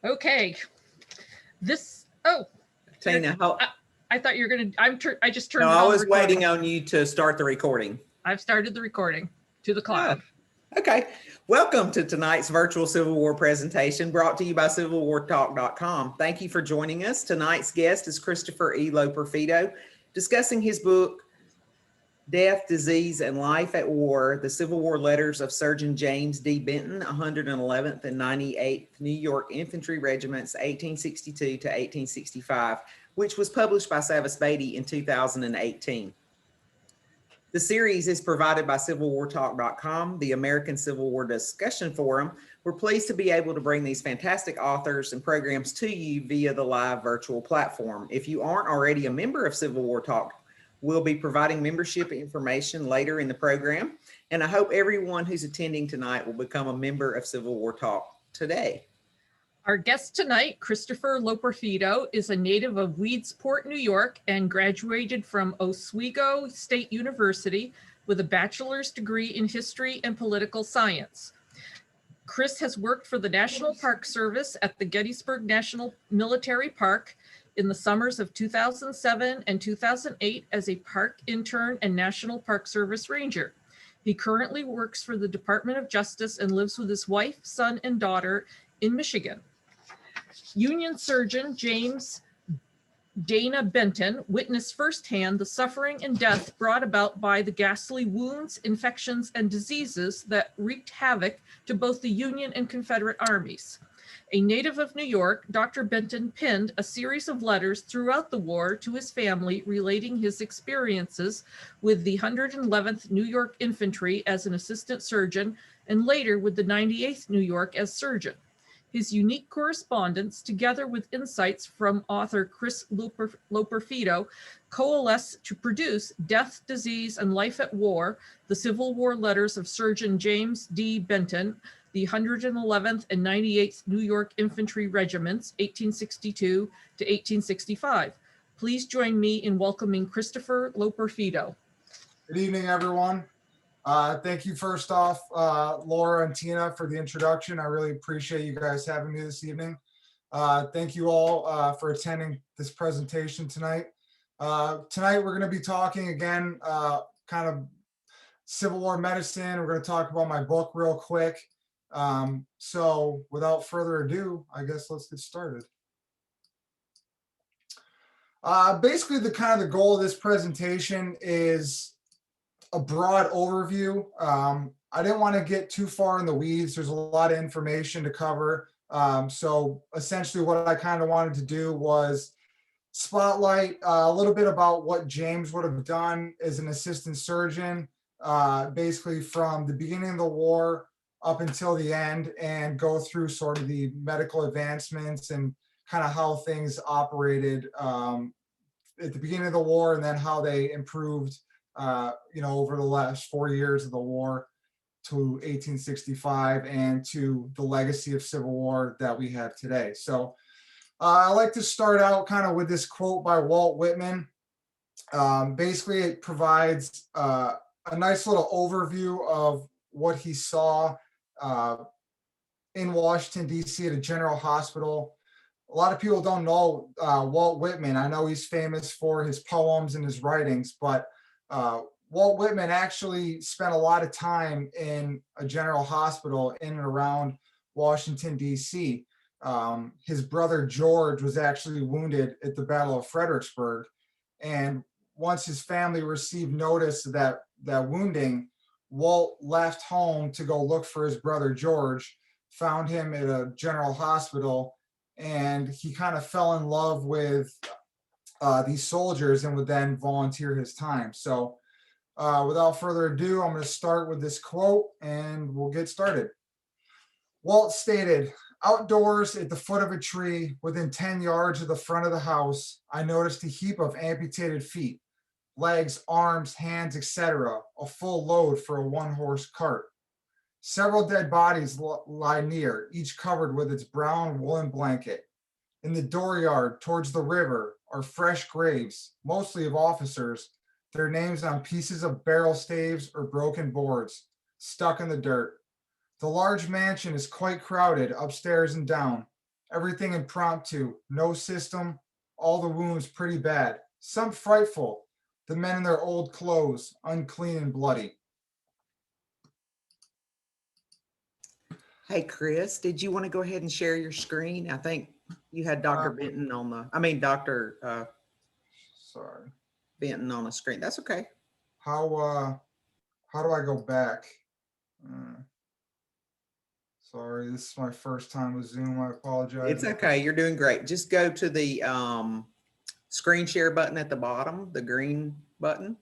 Okay. Oh, Tina, I thought you were going to, I just turned no, it I on was the recording. waiting on you to start the recording. I've started the recording to the cloud. Okay. Welcome to tonight's virtual Civil War presentation brought to you by CivilWarTalk.com. Thank you for joining us. Tonight's guest is Christopher E. Loperfido, discussing his book, Death, Disease, and Life at War, the Civil War Letters of Surgeon James D. Benton, 111th and 98th New York Infantry Regiments, 1862 to 1865, which was published by Savas Beatty in 2018. The series is provided by CivilWarTalk.com, the American Civil War discussion forum. We're pleased to be able to bring these fantastic authors and programs to you via the live virtual platform. If you aren't already a member of Civil War Talk, we'll be providing membership information later in the program. And I hope everyone who's attending tonight will become a member of Civil War Talk today. Our guest tonight, Christopher Loperfido, is a native of Weedsport, New York, and graduated from Oswego State University with a bachelor's degree in history and political science. Chris has worked for the National Park Service at the Gettysburg National Military Park in the summers of 2007 and 2008 as a park intern and National Park Service ranger. He currently works for the Department of Justice and lives with his wife, son, and daughter in Michigan. Union Surgeon James Dana Benton witnessed firsthand the suffering and death brought about by the ghastly wounds, infections, and diseases that wreaked havoc to both the Union and Confederate armies. A native of New York, Dr. Benton penned a series of letters throughout the war to his family relating his experiences with the 111th New York Infantry as an assistant surgeon and later with the 98th New York as surgeon. His unique correspondence, together with insights from author Chris Loperfido, coalesce to produce Death, Disease, and Life at War, the Civil War Letters of Surgeon James D. Benton, the 111th and 98th New York Infantry Regiments, 1862 to 1865. Please join me in welcoming Christopher Loperfido. Good evening, everyone. Thank you first off, Laura and Tina, for the introduction. I really appreciate you guys having me this evening. Thank you all for attending this presentation tonight. Tonight we're going to be talking again, kind of Civil War medicine. We're going to talk about my book real quick. So without further ado, I guess let's get started. Basically, the goal of this presentation is a broad overview. I didn't want to get too far in the weeds. There's a lot of information to cover. So essentially what I kind of wanted to do was spotlight a little bit about what James would have done as an assistant surgeon, basically from the beginning of the war up until the end, and go through sort of the medical advancements and kind of how things operated at the beginning of the war, and then how they improved over the last 4 years of the war to 1865 and to the legacy of Civil War that we have today. So I like to start out kind of with this quote by Walt Whitman. Basically, it provides a nice little overview of what he saw in Washington, D.C. at a general hospital. A lot of people don't know Walt Whitman. I know he's famous for his poems and his writings, but Walt Whitman actually spent a lot of time in a general hospital in and around Washington, D.C. His brother George was actually wounded at the Battle of Fredericksburg. And once his family received notice of that wounding, Walt left home to go look for his brother George, found him at a general hospital, and he kind of fell in love with these soldiers and would then volunteer his time. So without further ado, I'm going to start with this quote and we'll get started. Walt stated, "Outdoors at the foot of a tree within 10 yards of the front of the house, I noticed a heap of amputated feet, legs, arms, hands, etc., a full load for a one-horse cart. Several dead bodies lie near, each covered with its brown woolen blanket. In the dooryard towards the river are fresh graves, mostly of officers, their names on pieces of barrel staves or broken boards, stuck in the dirt. The large mansion is quite crowded upstairs and down. Everything impromptu, no system, all the wounds pretty bad, some frightful, the men in their old clothes, unclean and bloody. Hey, Chris, did you want to go ahead and share your screen? I think you had Dr. Benton on Dr. Sorry. Benton on the screen. That's okay. How do I go back? Sorry, this is my first time with Zoom. I apologize. It's okay. You're doing great. Just go to the screen share button at the bottom, the green button.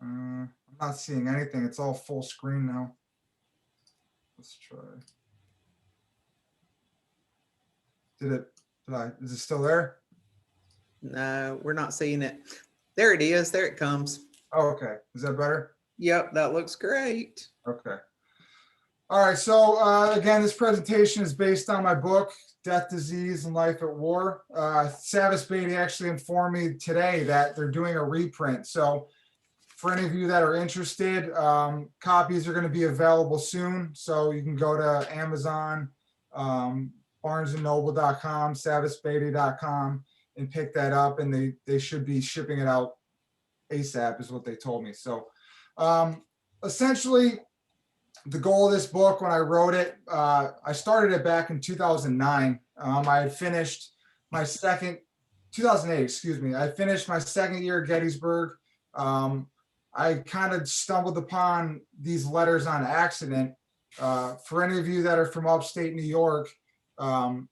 I'm not seeing anything. It's all full screen now. Let's try. Is it still there? No, we're not seeing it. There it is. There it comes. Oh, okay. Is that better? Yep, that looks great. Okay. All right. So again, this presentation is based on my book, Death, Disease, and Life at War. Savis Beatty actually informed me today that they're doing a reprint. So for any of you that are interested, copies are going to be available soon. So you can go to Amazon, barnesandnoble.com, savisbeatty.com, and pick that up. And they should be shipping it out ASAP is what they told me. So essentially, the goal of this book, when I wrote it, I started it back in 2009. I had finished my 2008, excuse me. I finished my second year at Gettysburg. I kind of stumbled upon these letters on accident. For any of you that are from upstate New York and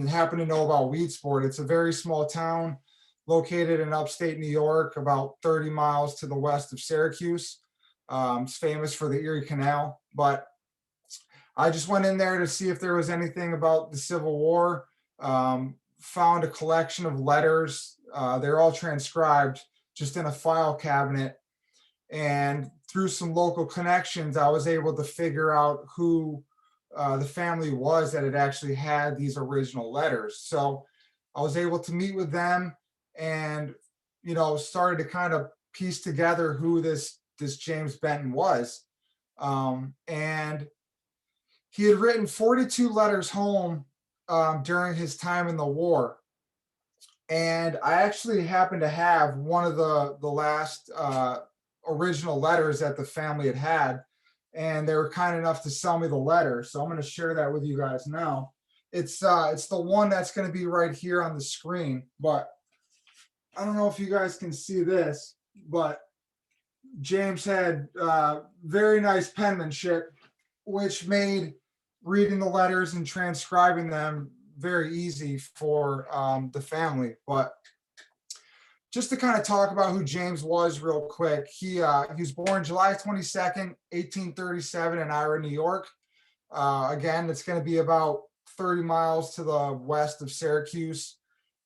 happen to know about Weedsport, it's a very small town located in upstate New York, about 30 miles to the west of Syracuse. It's famous for the Erie Canal, but I just went in there to see if there was anything about the Civil War. Found a collection of letters. They're all transcribed just in a file cabinet. And through some local connections, I was able to figure out who the family was that had actually had these original letters. So I was able to meet with them and, started to kind of piece together who this James Benton was. And he had written 42 letters home during his time in the war. And I actually happened to have one of the last original letters that the family had, and they were kind enough to sell me the letter. So I'm going to share that with you guys now. It's the one that's going to be right here on the screen, but I don't know if you guys can see this, but James had very nice penmanship, which made reading the letters and transcribing them very easy for the family. But just to kind of talk about who James was real quick, he was born July 22nd, 1837 in Ira, New York. Again, it's going to be about 30 miles to the west of Syracuse.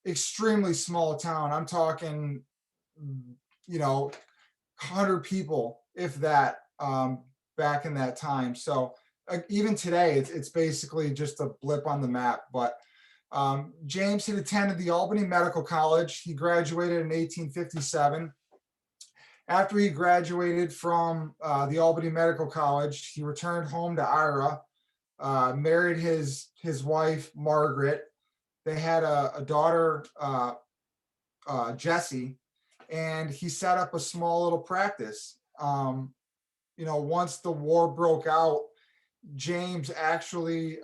Extremely small town. I'm talking, 100 people, if that, back in that time. So even today, it's basically just a blip on the map. But James had attended the Albany Medical College. He graduated in 1857. After he graduated from the Albany Medical College, he returned home to Ira, married his wife, Margaret. They had a daughter, Jessie, and he set up a small little practice. Once the war broke out, James actually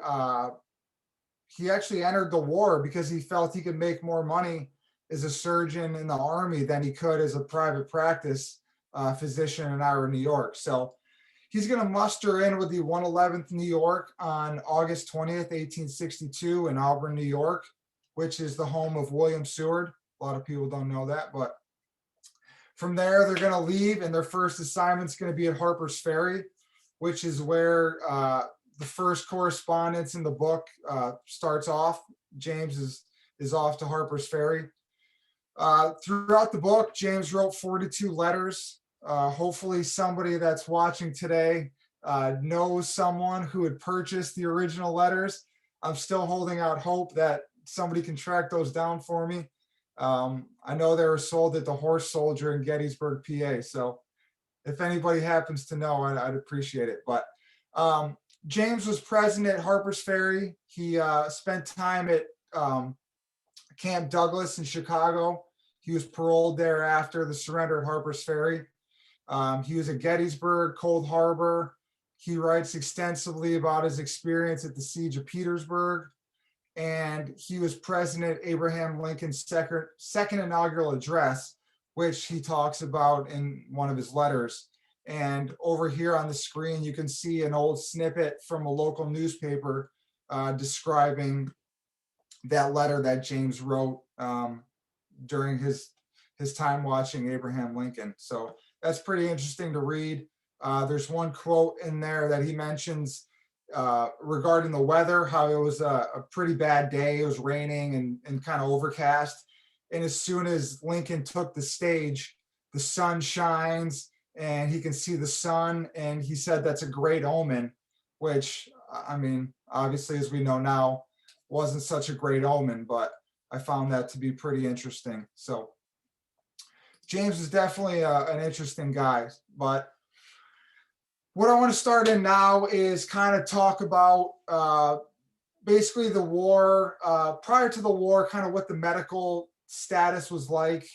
entered the war because he felt he could make more money as a surgeon in the Army than he could as a private practice physician in Ira, New York. So he's going to muster in with the 111th New York on August 20th, 1862 in Auburn, New York, which is the home of William Seward. A lot of people don't know that, but from there, they're going to leave, and their first assignment's going to be at Harper's Ferry, which is where the first correspondence in the book starts off. James is off to Harper's Ferry. Throughout the book, James wrote 42 letters. Hopefully somebody that's watching today knows someone who had purchased the original letters. I'm still holding out hope that somebody can track those down for me. I know they were sold at the Horse Soldier in Gettysburg, PA. So if anybody happens to know, I'd appreciate it. But James was present at Harper's Ferry. He spent time at Camp Douglas in Chicago. He was paroled there after the surrender at Harper's Ferry. He was at Gettysburg, Cold Harbor. He writes extensively about his experience at the Siege of Petersburg. And he was present at Abraham Lincoln's second inaugural address, which he talks about in one of his letters. And over here on the screen, you can see an old snippet from a local newspaper describing that letter that James wrote during his time watching Abraham Lincoln. So that's pretty interesting to read. There's one quote in there that he mentions regarding the weather, how it was a pretty bad day. It was raining and kind of overcast. And as soon as Lincoln took the stage, the sun shines and he can see the sun. And he said that's a great omen, which, I mean, obviously, as we know now, wasn't such a great omen, but I found that to be pretty interesting. So James is definitely an interesting guy. But what I want to start in now is kind of talk about basically the war, prior to the war, kind of what the medical status was like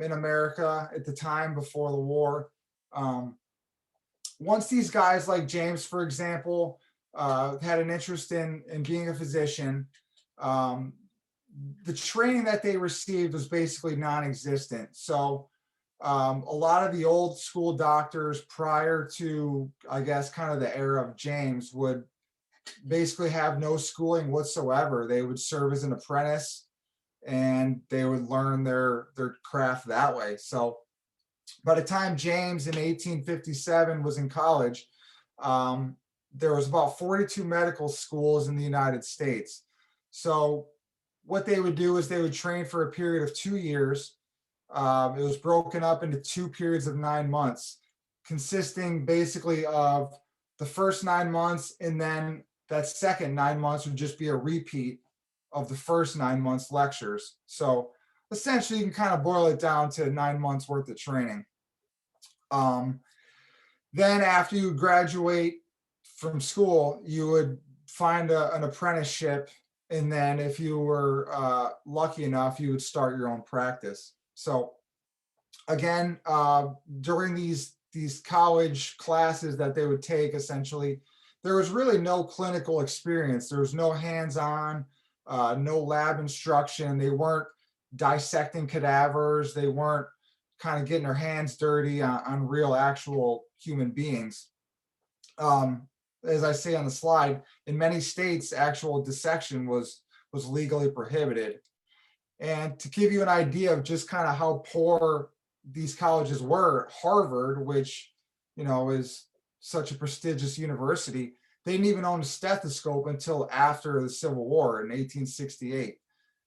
in America at the time before the war. Once these guys like James, for example, had an interest in being a physician, the training that they received was basically non-existent. So a lot of the old school doctors prior to, I guess, kind of the era of James would basically have no schooling whatsoever. They would serve as an apprentice and they would learn their craft that way. So by the time James in 1857 was in college, there was about 42 medical schools in the United States. So what they would do is they would train for a period of 2 years. It was broken up into 2 periods of 9 months, consisting basically of the first 9 months, and then that second 9 months would just be a repeat of the first 9 months lectures. So essentially, you can kind of boil it down to 9 months worth of training. Then after you graduate from school, you would find an apprenticeship, and then if you were lucky enough, you would start your own practice. So again, during these college classes that they would take, essentially, there was really no clinical experience. There was no hands-on, no lab instruction. They weren't dissecting cadavers. They weren't kind of getting their hands dirty on real, actual human beings. As I say on the slide, in many states, actual dissection was legally prohibited. And to give you an idea of just kind of how poor these colleges were, Harvard, which, you know, is such a prestigious university, they didn't even own a stethoscope until after the Civil War in 1868,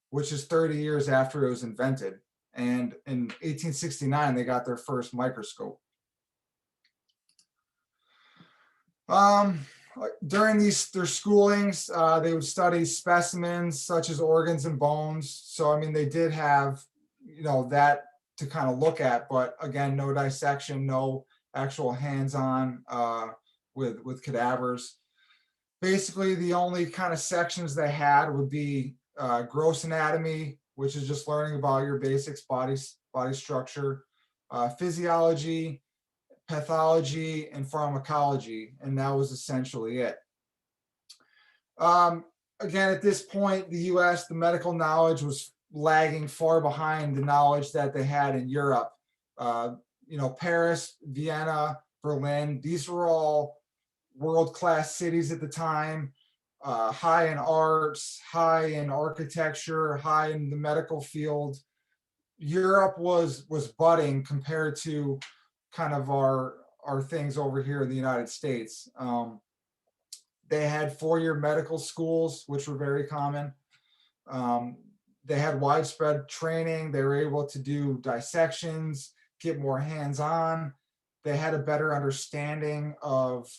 which is 30 years after it was invented. And in 1869, they got their first microscope. During their schoolings, they would study specimens such as organs and bones. So, I mean, they did have, you know, that to kind of look at, but again, no dissection, no actual hands-on with cadavers. Basically, the only kind of sections they had would be gross anatomy, which is just learning about your basics, body structure, physiology, pathology, and pharmacology, and that was essentially it. Again, at this point, the US, the medical knowledge was lagging far behind the knowledge that they had in Europe. You know, Paris, Vienna, Berlin, these were all world-class cities at the time, high in arts, high in architecture, high in the medical field. Europe was budding compared to kind of our things over here in the United States. They had 4-year medical schools, which were very common. They had widespread training. They were able to do dissections, get more hands-on. They had a better understanding of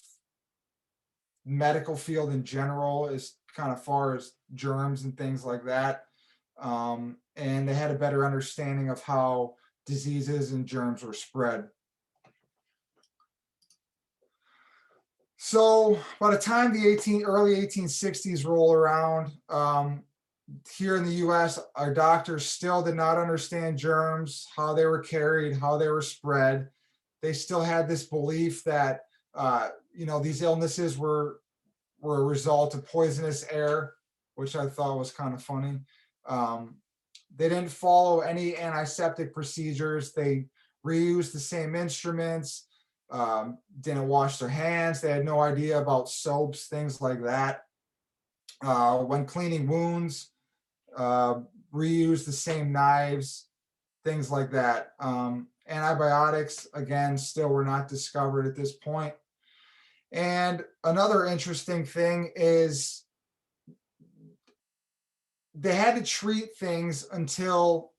medical field in general, as kind of far as germs and things like that. And they had a better understanding of how diseases and germs were spread. So by the time the early 1860s roll around, here in the US, our doctors still did not understand germs, how they were carried, how they were spread. They still had this belief that, these illnesses were a result of poisonous air, which I thought was kind of funny. They didn't follow any antiseptic procedures. They reused the same instruments, didn't wash their hands. They had no idea about soaps, things like that. When cleaning wounds, reuse the same knives, things like that. Antibiotics, again, still were not discovered at this point. And another interesting thing is they had to treat things until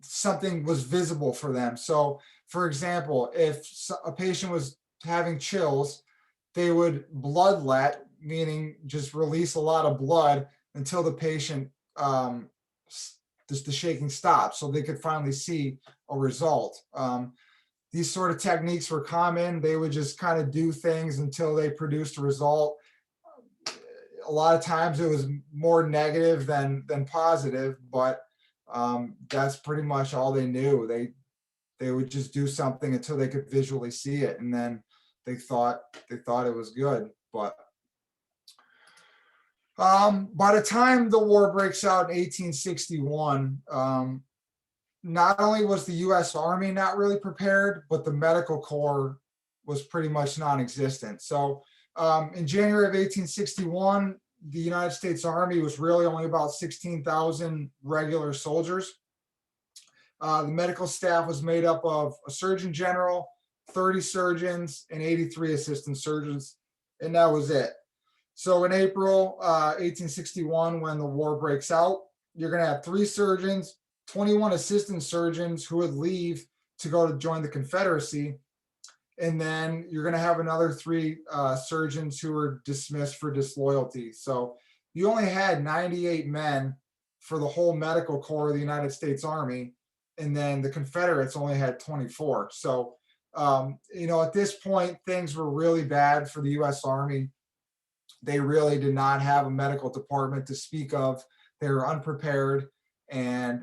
something was visible for them. So, for example, if a patient was having chills, they would bloodlet, meaning just release a lot of blood until the patient, the shaking stopped, so they could finally see a result. These sort of techniques were common. They would just kind of do things until they produced a result. A lot of times it was more negative than positive, but that's pretty much all they knew. They would just do something until they could visually see it, and then they thought it was good. But by the time the war breaks out in 1861, not only was the U.S. Army not really prepared, but the medical corps was pretty much non-existent. So in January of 1861, the United States Army was really only about 16,000 regular soldiers. The medical staff was made up of a surgeon general, 30 surgeons, and 83 assistant surgeons, and that was it. So in April 1861, when the war breaks out, you're going to have 3 surgeons, 21 assistant surgeons who would leave to go to join the Confederacy. And then you're going to have another 3 surgeons who were dismissed for disloyalty. So you only had 98 men for the whole medical corps of the United States Army. And then the Confederates only had 24. So, at this point, things were really bad for the U.S. Army. They really did not have a medical department to speak of. They were unprepared. And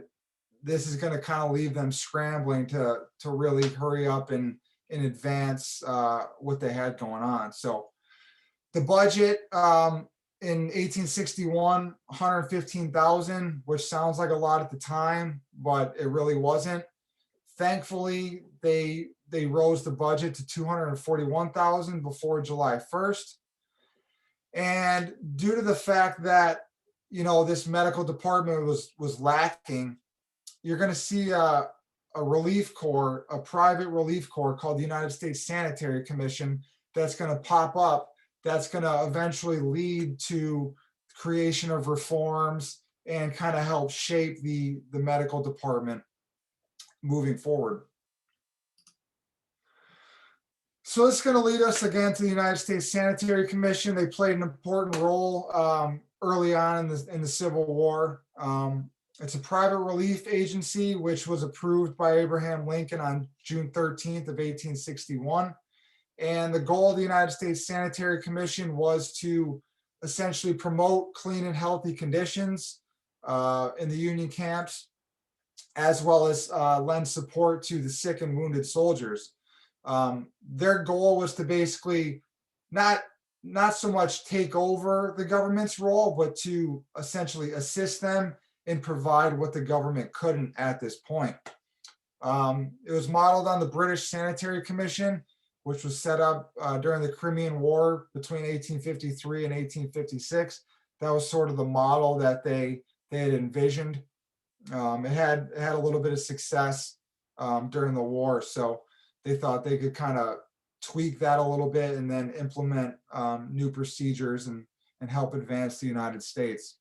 this is going to kind of leave them scrambling to really hurry up and advance what they had going on. So the budget in 1861, 115,000, which sounds like a lot at the time, but it really wasn't. Thankfully, they rose the budget to 241,000 before July 1st. And due to the fact that, this medical department was lacking, you're going to see a relief corps, a private relief corps called the United States Sanitary Commission that's going to pop up, that's going to eventually lead to creation of reforms and kind of help shape the medical department moving forward. So this is going to lead us again to the United States Sanitary Commission. They played an important role early on in the Civil War. It's a private relief agency which was approved by Abraham Lincoln on June 13th of 1861. And the goal of the United States Sanitary Commission was to essentially promote clean and healthy conditions in the Union camps, as well as lend support to the sick and wounded soldiers. Their goal was to basically not so much take over the government's role, but to essentially assist them and provide what the government couldn't at this point. It was modeled on the British Sanitary Commission, which was set up during the Crimean War between 1853 and 1856. That was sort of the model that they had envisioned. It had a little bit of success during the war, so they thought they could kind of tweak that a little bit and then implement new procedures and help advance the United States.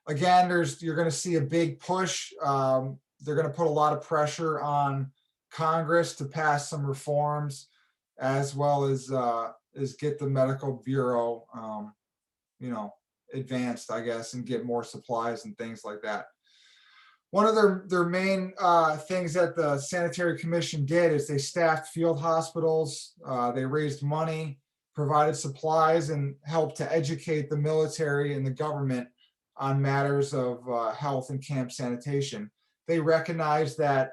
Again, you're going to see a big push. They're going to put a lot of pressure on Congress to pass some reforms, as well as get the medical bureau, advanced, I guess, and get more supplies and things like that. One of their main things that the Sanitary Commission did is they staffed field hospitals, they raised money, provided supplies, and helped to educate the military and the government on matters of health and camp sanitation. They recognized that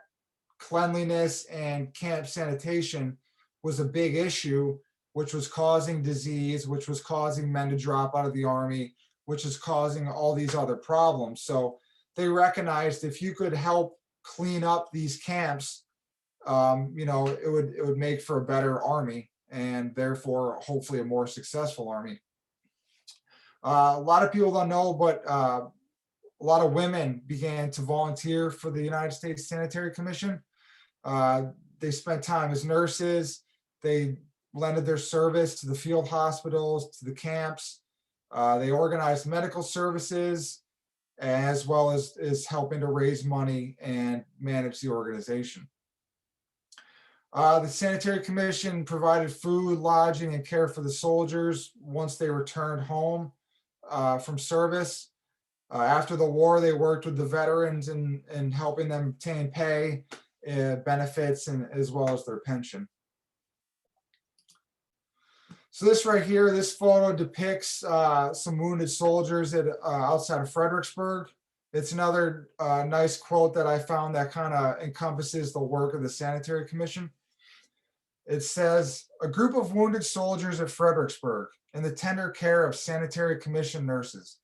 cleanliness and camp sanitation was a big issue, which was causing disease, which was causing men to drop out of the Army, which is causing all these other problems. So they recognized if you could help clean up these camps, it would make for a better Army, and therefore hopefully a more successful Army. A lot of people don't know, but a lot of women began to volunteer for the United States Sanitary Commission. They spent time as nurses. They lended their service to the field hospitals, to the camps. They organized medical services, as well as helping to raise money and manage the organization. The Sanitary Commission provided food, lodging, and care for the soldiers once they returned home from service. After the war, they worked with the veterans in helping them obtain pay, benefits, and as well as their pension. So this right here, this photo depicts some wounded soldiers outside of Fredericksburg. It's another nice quote that I found that kind of encompasses the work of the Sanitary Commission. It says, "A group of wounded soldiers at Fredericksburg in the tender care of Sanitary Commission nurses.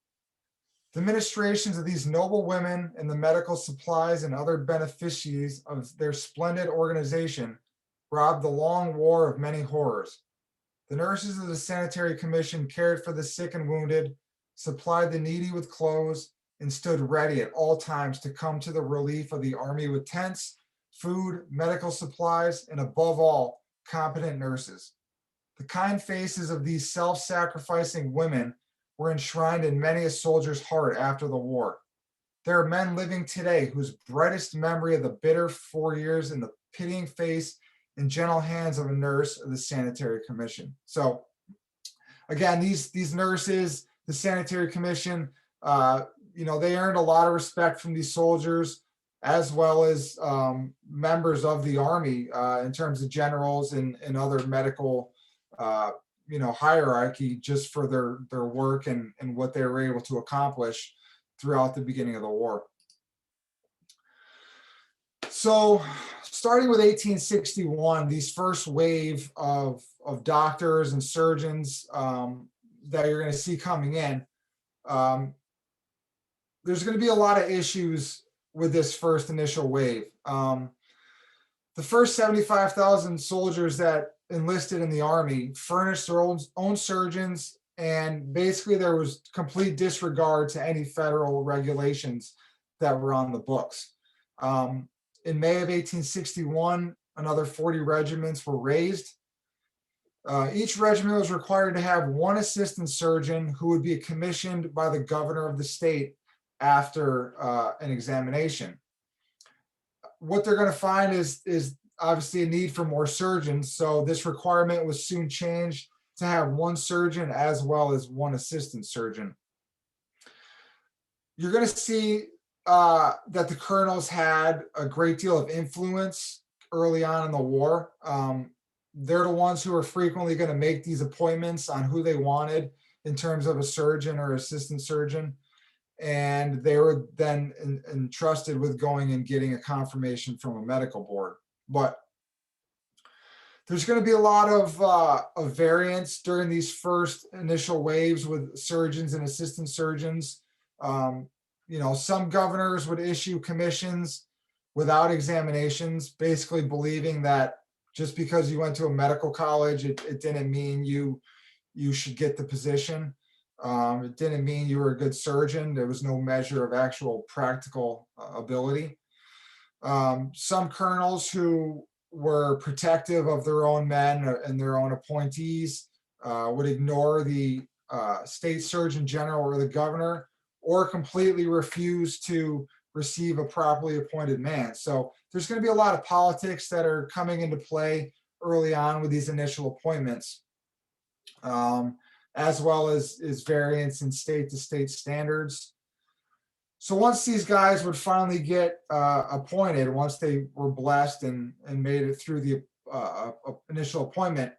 The ministrations of these noble women and the medical supplies and other beneficiaries of their splendid organization robbed the long war of many horrors. The nurses of the Sanitary Commission cared for the sick and wounded, supplied the needy with clothes, and stood ready at all times to come to the relief of the Army with tents, food, medical supplies, and above all, competent nurses. The kind faces of these self-sacrificing women were enshrined in many a soldier's heart after the war. There are men living today whose brightest memory of the bitter 4 years in the pitying face and gentle hands of a nurse of the Sanitary Commission." So again, these nurses, the Sanitary Commission, they earned a lot of respect from these soldiers, as well as members of the Army in terms of generals and other medical hierarchy, just for their work and what they were able to accomplish throughout the beginning of the war. So starting with 1861, these first wave of doctors and surgeons that you're going to see coming in, there's going to be a lot of issues with this first initial wave. The first 75,000 soldiers that enlisted in the Army furnished their own surgeons, and basically there was complete disregard to any federal regulations that were on the books. In May of 1861, another 40 regiments were raised. Each regiment was required to have one assistant surgeon who would be commissioned by the governor of the state after an examination. What they're going to find is obviously a need for more surgeons. So this requirement was soon changed to have one surgeon as well as one assistant surgeon. You're going to see that the colonels had a great deal of influence early on in the war. They're the ones who are frequently going to make these appointments on who they wanted in terms of a surgeon or assistant surgeon. And they were then entrusted with going and getting a confirmation from a medical board. But there's going to be a lot of variance during these first initial waves with surgeons and assistant surgeons. Some governors would issue commissions without examinations, basically believing that just because you went to a medical college, it didn't mean you should get the position. It didn't mean you were a good surgeon. There was no measure of actual practical ability. Some colonels who were protective of their own men and their own appointees would ignore the state surgeon general or the governor, or completely refuse to receive a properly appointed man. So there's going to be a lot of politics that are coming into play early on with these initial appointments, as well as variance in state to state standards. So once these guys would finally get appointed, once they were blessed and made it through the initial appointment,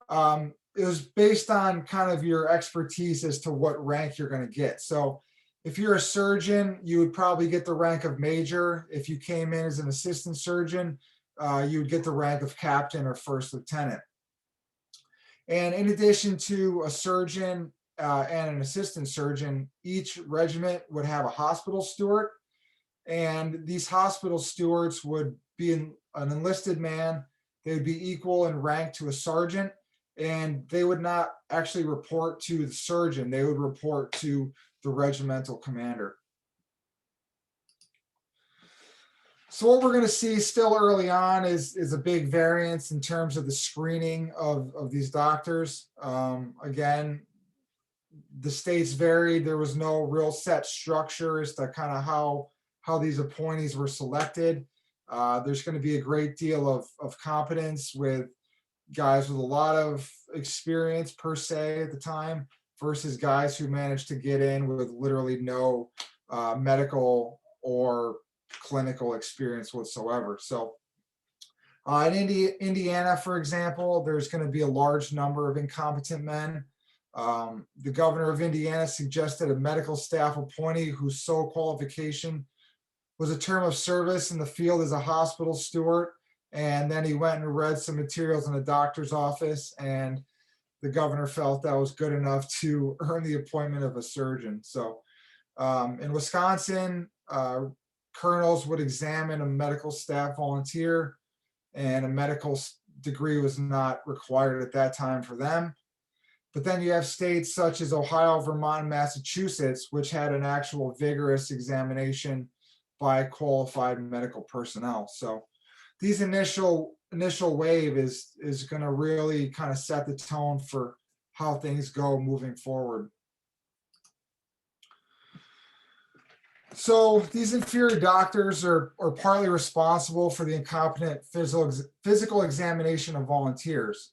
it was based on kind of your expertise as to what rank you're going to get. So if you're a surgeon, you would probably get the rank of major. If you came in as an assistant surgeon, you would get the rank of captain or first lieutenant. And in addition to a surgeon and an assistant surgeon, each regiment would have a hospital steward. And these hospital stewards would be an enlisted man. They would be equal in rank to a sergeant. And they would not actually report to the surgeon. They would report to the regimental commander. So what we're going to see still early on is a big variance in terms of the screening of these doctors. Again, the states varied. There was no real set structure as to kind of how these appointees were selected. There's going to be a great deal of competence with guys with a lot of experience per se at the time versus guys who managed to get in with literally no medical or clinical experience whatsoever. So in Indiana, for example, there's going to be a large number of incompetent men. The governor of Indiana suggested a medical staff appointee whose sole qualification was a term of service in the field as a hospital steward. And then he went and read some materials in a doctor's office, and the governor felt that was good enough to earn the appointment of a surgeon. So in Wisconsin, colonels would examine a medical staff volunteer, and a medical degree was not required at that time for them. But then you have states such as Ohio, Vermont, and Massachusetts, which had an actual vigorous examination by qualified medical personnel. So these initial wave is going to really kind of set the tone for how things go moving forward. So these inferior doctors are partly responsible for the incompetent physical examination of volunteers.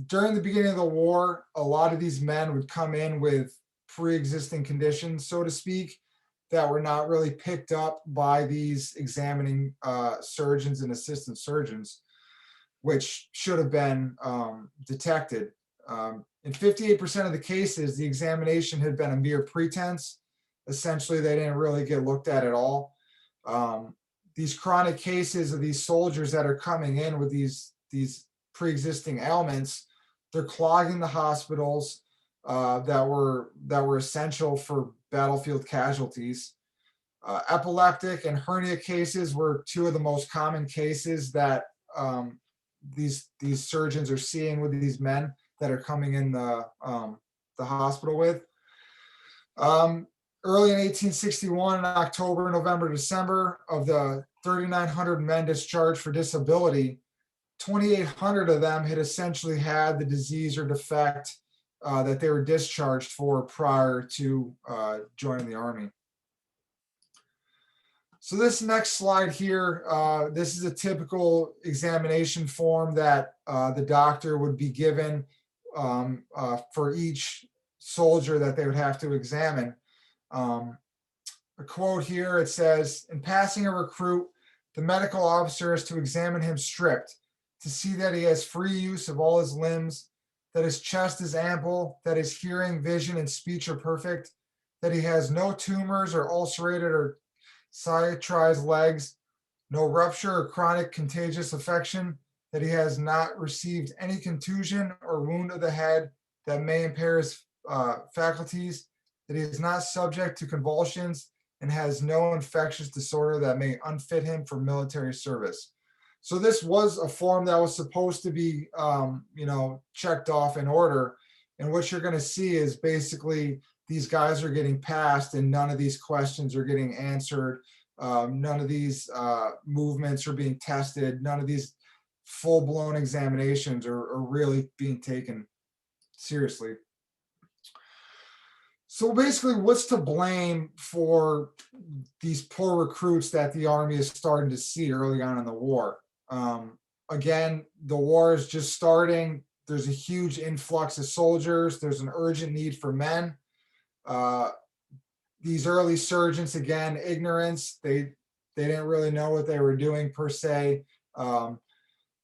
During the beginning of the war, a lot of these men would come in with pre-existing conditions, so to speak, that were not really picked up by these examining surgeons and assistant surgeons, which should have been detected. In 58% of the cases, the examination had been a mere pretense. Essentially, they didn't really get looked at all. These chronic cases of these soldiers that are coming in with these pre-existing ailments, they're clogging the hospitals that were essential for battlefield casualties. Epileptic and hernia cases were two of the most common cases that these surgeons are seeing with these men that are coming in the hospital with. Early in 1861, in October, November, December, of the 3,900 men discharged for disability, 2,800 of them had essentially had the disease or defect that they were discharged for prior to joining the Army. So this next slide here, this is a typical examination form that the doctor would be given for each soldier that they would have to examine. A quote here, it says, "In passing a recruit, the medical officer is to examine him stripped, to see that he has free use of all his limbs, that his chest is ample, that his hearing, vision, and speech are perfect, that he has no tumors or ulcerated or cicatrized legs, no rupture or chronic contagious affection, that he has not received any contusion or wound of the head that may impair his faculties, that he is not subject to convulsions and has no infectious disorder that may unfit him for military service." So this was a form that was supposed to be, checked off in order. And what you're going to see is basically these guys are getting passed and none of these questions are getting answered. None of these movements are being tested. None of these full-blown examinations are really being taken seriously. So basically, what's to blame for these poor recruits that the Army is starting to see early on in the war? Again, the war is just starting. There's a huge influx of soldiers. There's an urgent need for men. these early surgeons, again, ignorance, they didn't really know what they were doing per se. A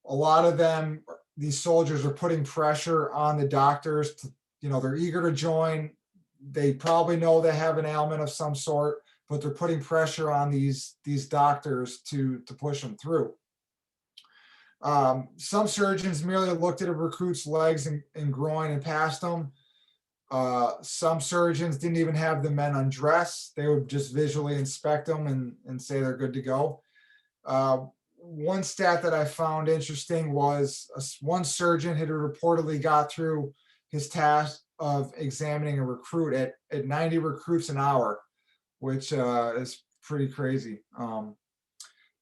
lot of them, these soldiers are putting pressure on the doctors to, they're eager to join. They probably know they have an ailment of some sort, but they're putting pressure on these doctors to push them through. Some surgeons merely looked at a recruit's legs and groin and passed them. Some surgeons didn't even have the men undress. They would just visually inspect them and say they're good to go. One stat that I found interesting was one surgeon had reportedly got through his task of examining a recruit at 90 recruits an hour, which is pretty crazy.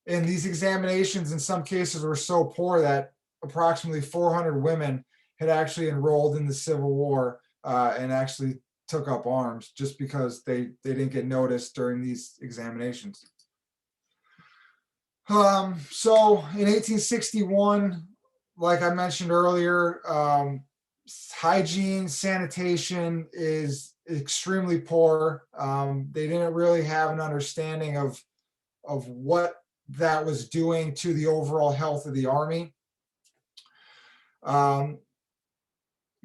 And these examinations in some cases were so poor that approximately 400 women had actually enrolled in the Civil War and actually took up arms just because they didn't get noticed during these examinations. So in 1861, like I mentioned earlier, hygiene, sanitation is extremely poor. They didn't really have an understanding of what that was doing to the overall health of the Army.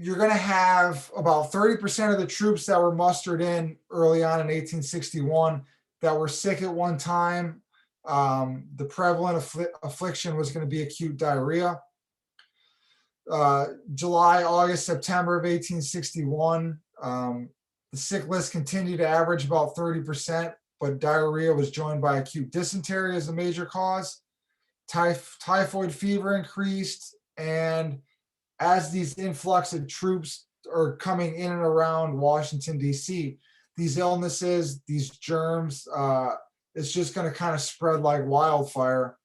You're going to have about 30% of the troops that were mustered in early on in 1861 that were sick at one time. The prevalent affliction was going to be acute diarrhea. July, August, September of 1861, the sick list continued to average about 30%, but diarrhea was joined by acute dysentery as a major cause. Typhoid fever increased, and as these influx of troops are coming in and around Washington, D.C., these illnesses, these germs, it's just going to kind of spread like wildfire,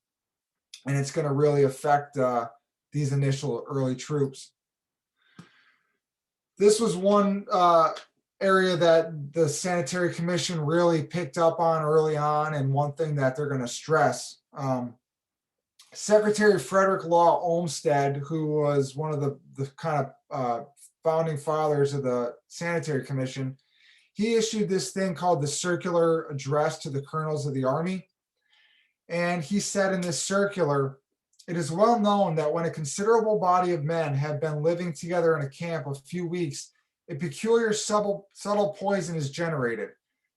and it's going to really affect these initial early troops. This was one area that the Sanitary Commission really picked up on early on, and one thing that they're going to stress. Secretary Frederick Law Olmsted, who was one of the kind of founding fathers of the Sanitary Commission, he issued this thing called the Circular Address to the Colonels of the Army. And he said in this circular, "It is well known that when a considerable body of men have been living together in a camp a few weeks, a peculiar subtle poison is generated,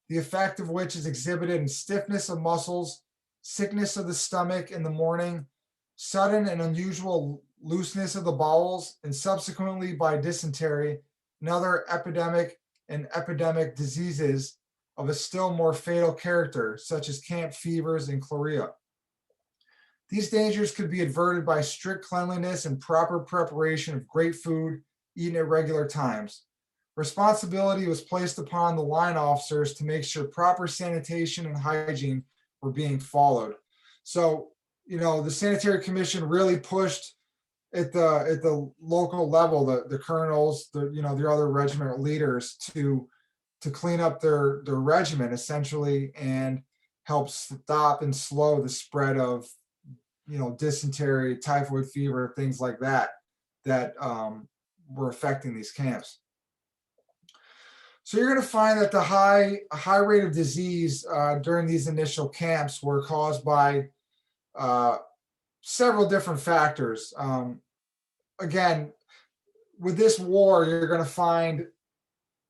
the effect of which is exhibited in stiffness of muscles, sickness of the stomach in the morning, sudden and unusual looseness of the bowels, and subsequently by dysentery and other epidemic diseases of a still more fatal character, such as camp fevers and chlorea. These dangers could be averted by strict cleanliness and proper preparation of great food eaten at regular times. Responsibility was placed upon the line officers to make sure proper sanitation and hygiene were being followed." So, the Sanitary Commission really pushed at the local level, the colonels, the other regiment leaders to clean up their regiment essentially and help stop and slow the spread of dysentery, typhoid fever, things like that were affecting these camps. So you're going to find that the high rate of disease during these initial camps were caused by several different factors. Again, with this war, you're going to find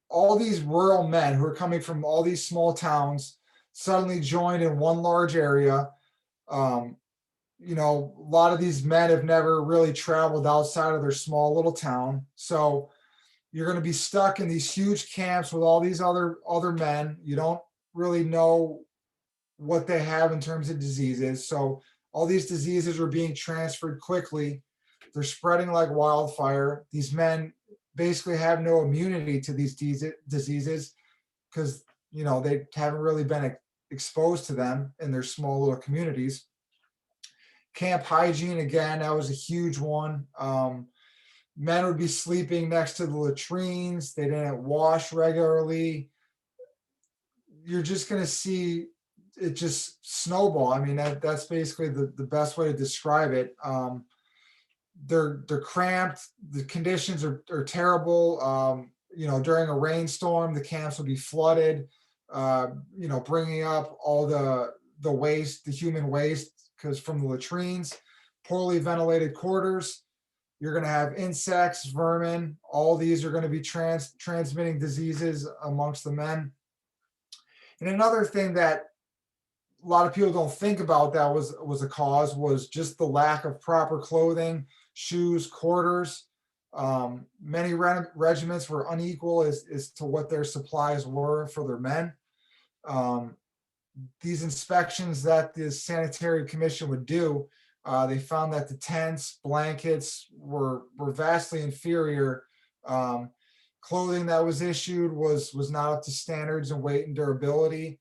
all these rural men who are coming from all these small towns suddenly joined in one large area. A lot of these men have never really traveled outside of their small little town. So you're going to be stuck in these huge camps with all these other men. You don't really know what they have in terms of diseases. So all these diseases are being transferred quickly. They're spreading like wildfire. These men basically have no immunity to these diseases because, they haven't really been exposed to them in their small little communities. Camp hygiene, again, that was a huge one. Men would be sleeping next to the latrines. They didn't wash regularly. You're just going to see it just snowball. I mean, that's basically the best way to describe it. They're cramped. The conditions are terrible. During a rainstorm, the camps would be flooded. bringing up all the waste, the human waste, because from the latrines, poorly ventilated quarters, you're going to have insects, vermin. All these are going to be transmitting diseases amongst the men. And another thing that a lot of people don't think about that was a cause was just the lack of proper clothing, shoes, quarters. Many regiments were unequal as to what their supplies were for their men. These inspections that the Sanitary Commission would do, they found that the tents, blankets were vastly inferior. Clothing that was issued was not up to standards in weight and durability.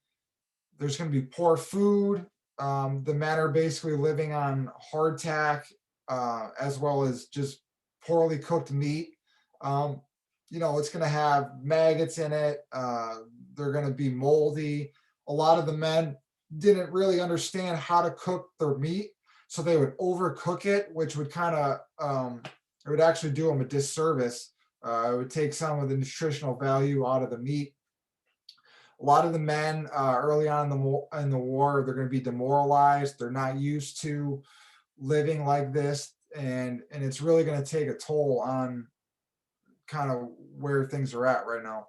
There's going to be poor food. The men are basically living on hardtack, as well as just poorly cooked meat. It's going to have maggots in it. They're going to be moldy. A lot of the men didn't really understand how to cook their meat, so they would overcook it, which would it would actually do them a disservice. It would take some of the nutritional value out of the meat. A lot of the men early on in the war, they're going to be demoralized. They're not used to living like this, and it's really going to take a toll on kind of where things are at right now.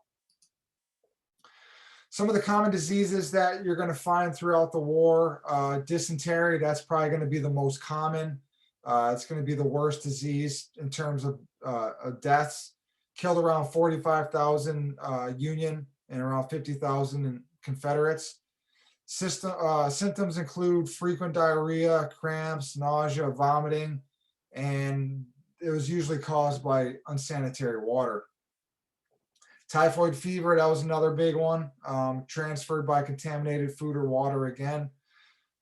Some of the common diseases that you're going to find throughout the war, dysentery, that's probably going to be the most common. It's going to be the worst disease in terms of deaths. Killed around 45,000 Union and around 50,000 in Confederates. Symptoms include frequent diarrhea, cramps, nausea, vomiting, and it was usually caused by unsanitary water. Typhoid fever, that was another big one, transferred by contaminated food or water again.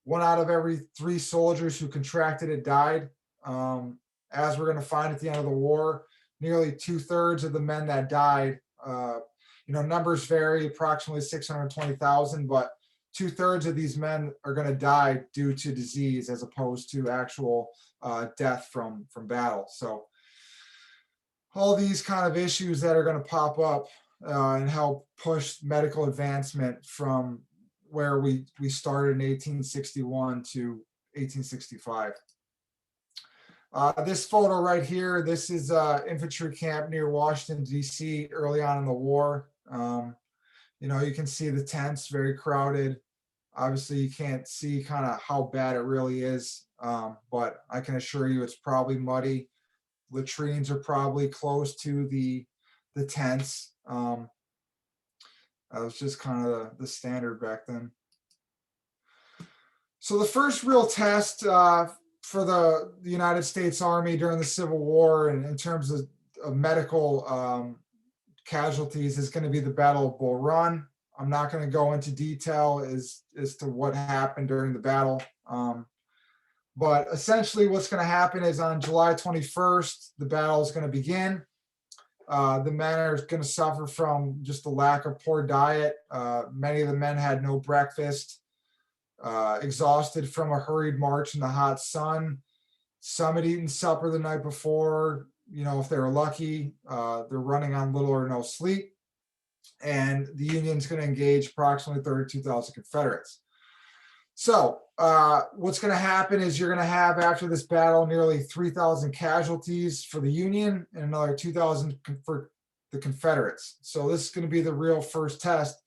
1 out of every 3 soldiers who contracted it died. As we're going to find at the end of the war, nearly 2/3 of the men that died, numbers vary, approximately 620,000, but 2/3 of these men are going to die due to disease as opposed to actual death from battle. So all these kind of issues that are going to pop up and help push medical advancement from where we started in 1861 to 1865. This photo right here, this is Infantry Camp near Washington, D.C. early on in the war. You can see the tents, very crowded. Obviously, you can't see kind of how bad it really is, but I can assure you it's probably muddy. Latrines are probably close to the tents. That was just kind of the standard back then. So the first real test for the United States Army during the Civil War and in terms of medical casualties is going to be the Battle of Bull Run. I'm not going to go into detail as to what happened during the battle. But essentially what's going to happen is on July 21st, the battle is going to begin. The men are going to suffer from just the lack of poor diet. Many of the men had no breakfast, exhausted from a hurried march in the hot sun. Some had eaten supper the night before. If they were lucky, they're running on little or no sleep. And the Union's going to engage approximately 32,000 Confederates. So what's going to happen is you're going to have, after this battle, nearly 3,000 casualties for the Union and another 2,000 for the Confederates. So this is going to be the real first test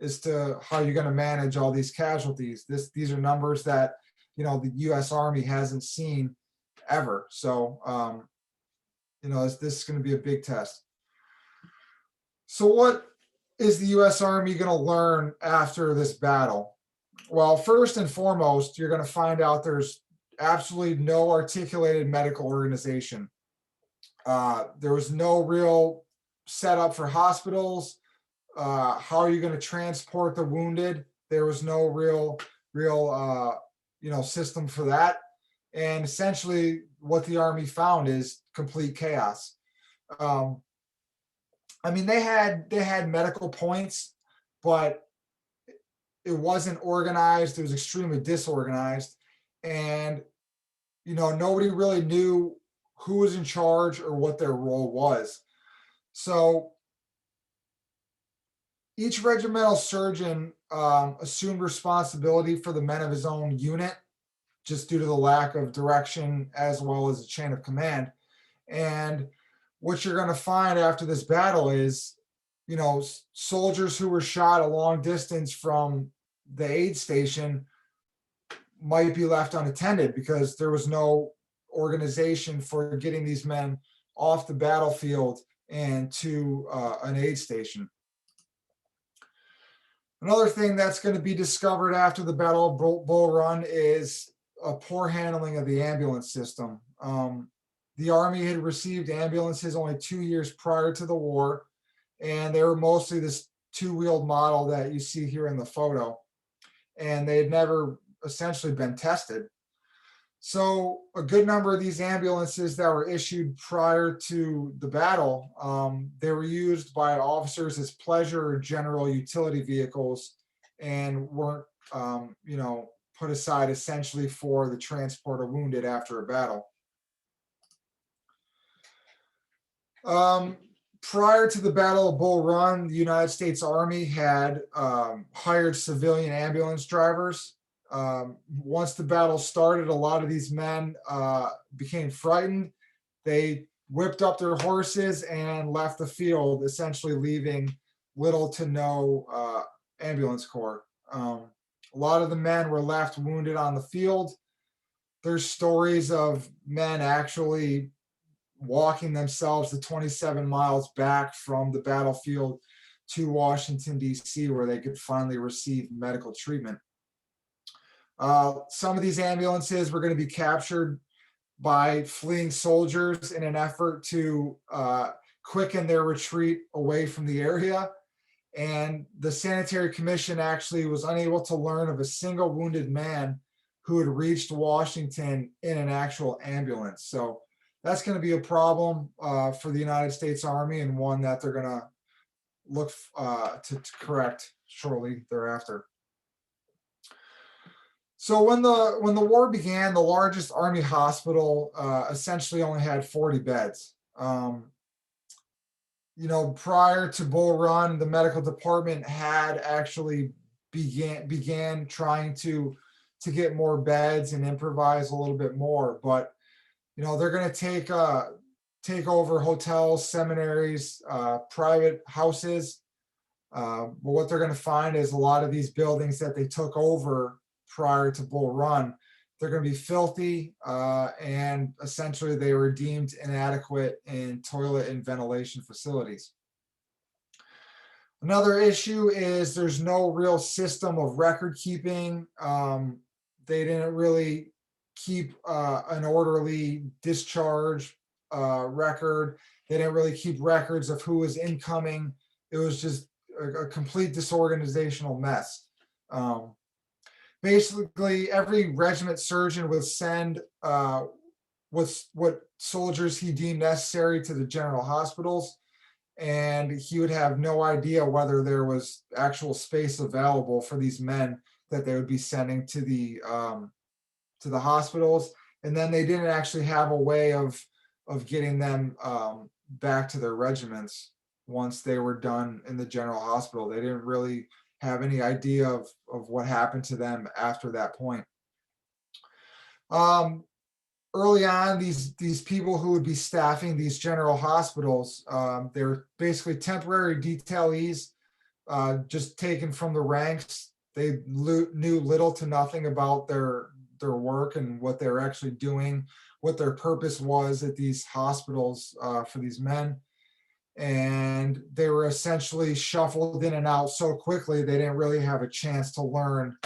as to how you're going to manage all these casualties. These are numbers that, the U.S. Army hasn't seen ever. So, this is going to be a big test. So what is the U.S. Army going to learn after this battle? Well, first and foremost, you're going to find out there's absolutely no articulated medical organization. There was no real setup for hospitals. How are you going to transport the wounded? There was no real system for that. And essentially what the Army found is complete chaos. They had medical points, but it wasn't organized. It was extremely disorganized. And, nobody really knew who was in charge or what their role was. So each regimental surgeon assumed responsibility for the men of his own unit, just due to the lack of direction as well as a chain of command. And what you're going to find after this battle is, soldiers who were shot a long distance from the aid station might be left unattended because there was no organization for getting these men off the battlefield and to an aid station. Another thing that's going to be discovered after the Battle of Bull Run is a poor handling of the ambulance system. The Army had received ambulances only 2 years prior to the war, and they were mostly this two-wheeled model that you see here in the photo, and they had never essentially been tested. So a good number of these ambulances that were issued prior to the battle, they were used by officers as pleasure or general utility vehicles and weren't, put aside essentially for the transport of wounded after a battle. Prior to the Battle of Bull Run, the United States Army had hired civilian ambulance drivers. Once the battle started, a lot of these men became frightened. They whipped up their horses and left the field, essentially leaving little to no ambulance corps. A lot of the men were left wounded on the field. There's stories of men actually walking themselves the 27 miles back from the battlefield to Washington, D.C., where they could finally receive medical treatment. Some of these ambulances were going to be captured by fleeing soldiers in an effort to quicken their retreat away from the area. And the Sanitary Commission actually was unable to learn of a single wounded man who had reached Washington in an actual ambulance. So that's going to be a problem for the United States Army, and one that they're going to look to correct shortly thereafter. So when the war began, the largest Army hospital essentially only had 40 beds. Prior to Bull Run, the medical department had actually began trying to get more beds and improvise a little bit more, but they're going to take over hotels, seminaries, private houses. But what they're going to find is a lot of these buildings that they took over prior to Bull Run, they're going to be filthy, and essentially they were deemed inadequate in toilet and ventilation facilities. Another issue is there's no real system of record keeping. They didn't really keep an orderly discharge record. They didn't really keep records of who was incoming. It was just a complete disorganizational mess. Basically, every regiment surgeon would send what soldiers he deemed necessary to the general hospitals, and he would have no idea whether there was actual space available for these men that they would be sending to the hospitals. And then they didn't actually have a way of getting them back to their regiments once they were done in the general hospital. They didn't really have any idea of what happened to them after that point. Early on, these people who would be staffing these general hospitals, they were basically temporary detailees, just taken from the ranks. They knew little to nothing about their work and what they were actually doing, what their purpose was at these hospitals for these men. And they were essentially shuffled in and out so quickly, they didn't really have a chance to learn,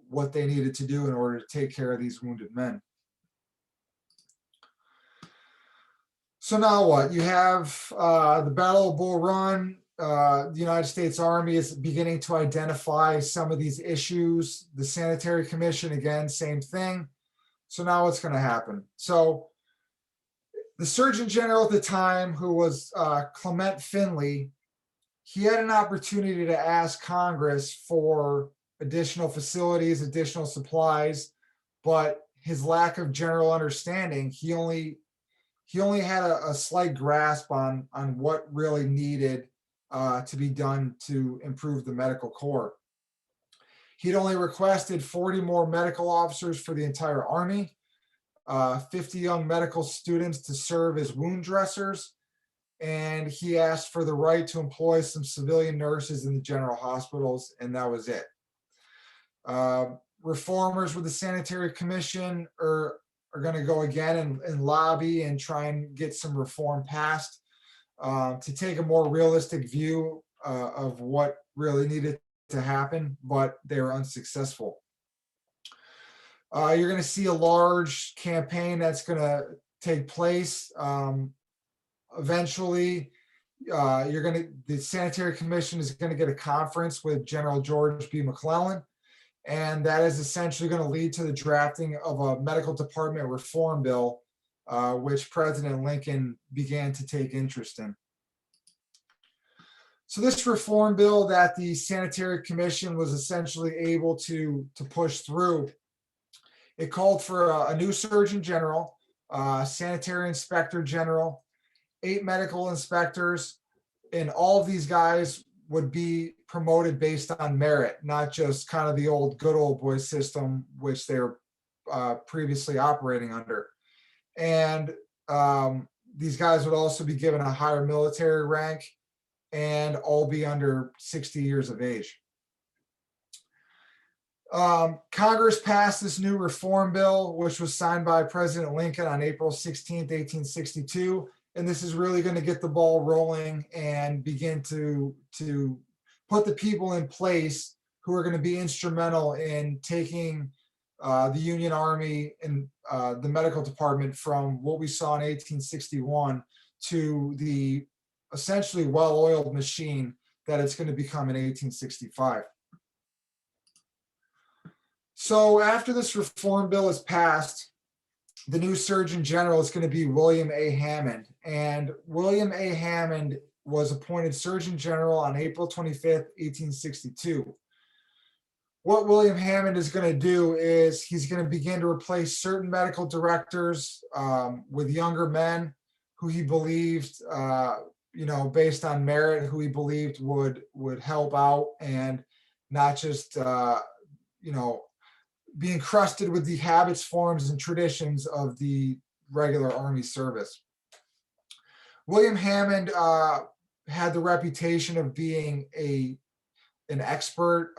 what they needed to do in order to take care of these wounded men. So now what? You have the Battle of Bull Run. The United States Army is beginning to identify some of these issues. The Sanitary Commission, again, same thing. So now what's going to happen? So the Surgeon General at the time, who was Clement Finley, he had an opportunity to ask Congress for additional facilities, additional supplies, but his lack of general understanding, he only had a slight grasp on what really needed to be done to improve the medical corps. He'd only requested 40 more medical officers for the entire Army, 50 young medical students to serve as wound dressers, and he asked for the right to employ some civilian nurses in the general hospitals, and that was it. Reformers with the Sanitary Commission are going to go again and lobby and try and get some reform passed to take a more realistic view of what really needed to happen, but they were unsuccessful. You're going to see a large campaign that's going to take place. Eventually, the Sanitary Commission is going to get a conference with General George B. McClellan, and that is essentially going to lead to the drafting of a medical department reform bill, which President Lincoln began to take interest in. So this reform bill that the Sanitary Commission was essentially able to push through, it called for a new Surgeon General, Sanitary Inspector General, 8 medical inspectors, and all of these guys would be promoted based on merit, not just kind of the good old boy system, which they were previously operating under. And these guys would also be given a higher military rank and all be under 60 years of age. Congress passed this new reform bill, which was signed by President Lincoln on April 16th, 1862. And this is really going to get the ball rolling and begin to put the people in place who are going to be instrumental in taking the Union Army and the medical department from what we saw in 1861 to the essentially well-oiled machine that it's going to become in 1865. So after this reform bill is passed, the new Surgeon General is going to be William A. Hammond. And William A. Hammond was appointed Surgeon General on April 25th, 1862. What William Hammond is going to do is he's going to begin to replace certain medical directors with younger men who he believed, based on merit, who he believed would help out and not just, be encrusted with the habits, forms, and traditions of the regular Army service. William Hammond had the reputation of being an expert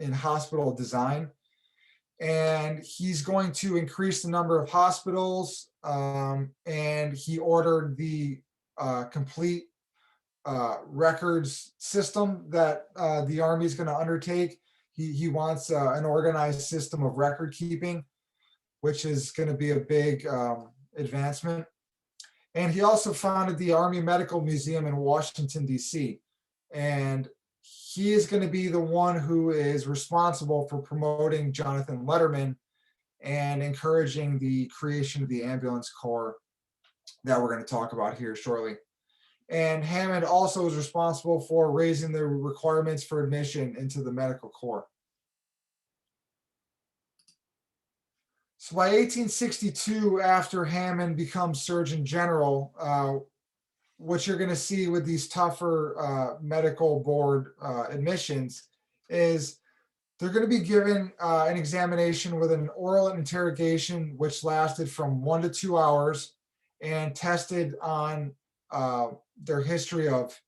in hospital design, and he's going to increase the number of hospitals, and he ordered the complete records system that the Army is going to undertake. He wants an organized system of record keeping, which is going to be a big advancement. And he also founded the Army Medical Museum in Washington, D.C. And he is going to be the one who is responsible for promoting Jonathan Letterman and encouraging the creation of the ambulance corps that we're going to talk about here shortly. And Hammond also is responsible for raising the requirements for admission into the medical corps. So by 1862, after Hammond becomes Surgeon General, what you're going to see with these tougher medical board admissions is they're going to be given an examination with an oral interrogation, which lasted from 1 to 2 hours and tested on their history of,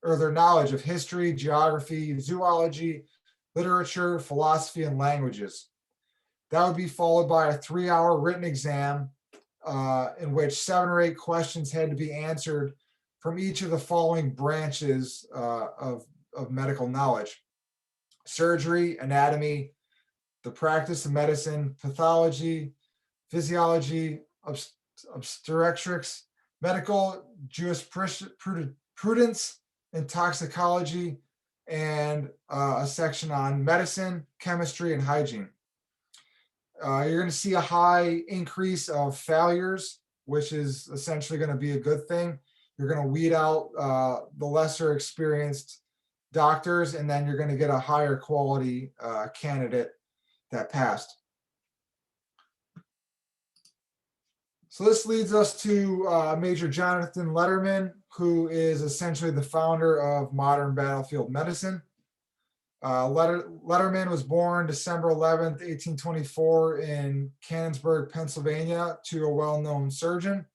or their knowledge of history, geography, zoology, literature, philosophy, and languages. That would be followed by a 3-hour written exam in which 7 or 8 questions had to be answered from each of the following branches of medical knowledge: surgery, anatomy, the practice of medicine, pathology, physiology, obstetrics, medical jurisprudence, and toxicology, and a section on medicine, chemistry, and hygiene. You're going to see a high increase of failures, which is essentially going to be a good thing. You're going to weed out the lesser experienced doctors, and then you're going to get a higher quality candidate that passed. So this leads us to Major Jonathan Letterman, who is essentially the founder of modern battlefield medicine. Letterman was born December 11th, 1824 in Canonsburg, Pennsylvania, to a well-known surgeon.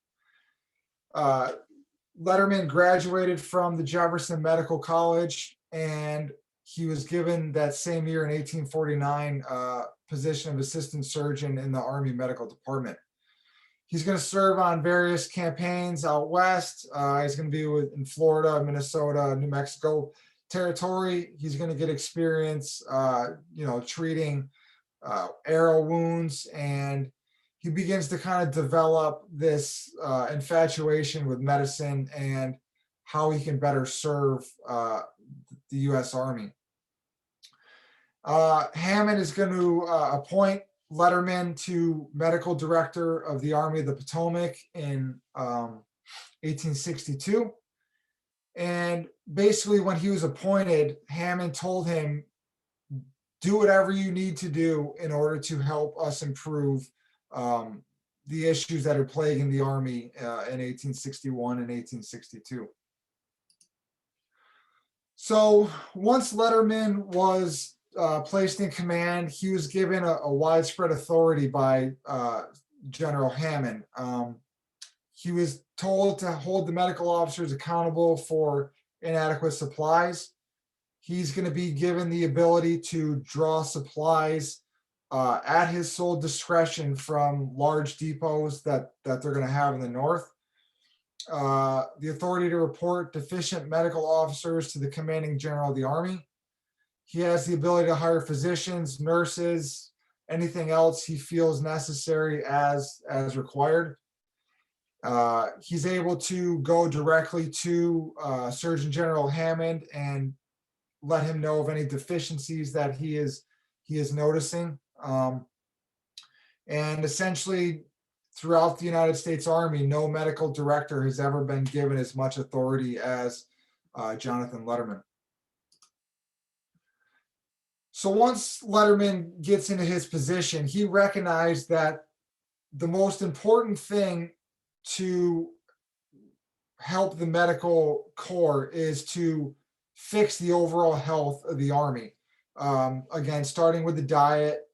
Letterman graduated from the Jefferson Medical College, and he was given that same year in 1849 position of assistant surgeon in the Army Medical Department. He's going to serve on various campaigns out west. He's going to be in Florida, Minnesota, New Mexico territory. He's going to get experience, treating arrow wounds, and he begins to kind of develop this infatuation with medicine and how he can better serve the U.S. Army. Hammond is going to appoint Letterman to medical director of the Army of the Potomac in 1862. And basically, when he was appointed, Hammond told him, do whatever you need to do in order to help us improve the issues that are plaguing the Army in 1861 and 1862. So once Letterman was placed in command, he was given a widespread authority by General Hammond. He was told to hold the medical officers accountable for inadequate supplies. He's going to be given the ability to draw supplies at his sole discretion from large depots that they're going to have in the north. The authority to report deficient medical officers to the commanding general of the Army. He has the ability to hire physicians, nurses, anything else he feels necessary as required. He's able to go directly to Surgeon General Hammond and let him know of any deficiencies that he is noticing. And essentially, throughout the United States Army, no medical director has ever been given as much authority as Jonathan Letterman. So once Letterman gets into his position, he recognized that the most important thing to help the medical corps is to fix the overall health of the Army. Again, starting with the diet,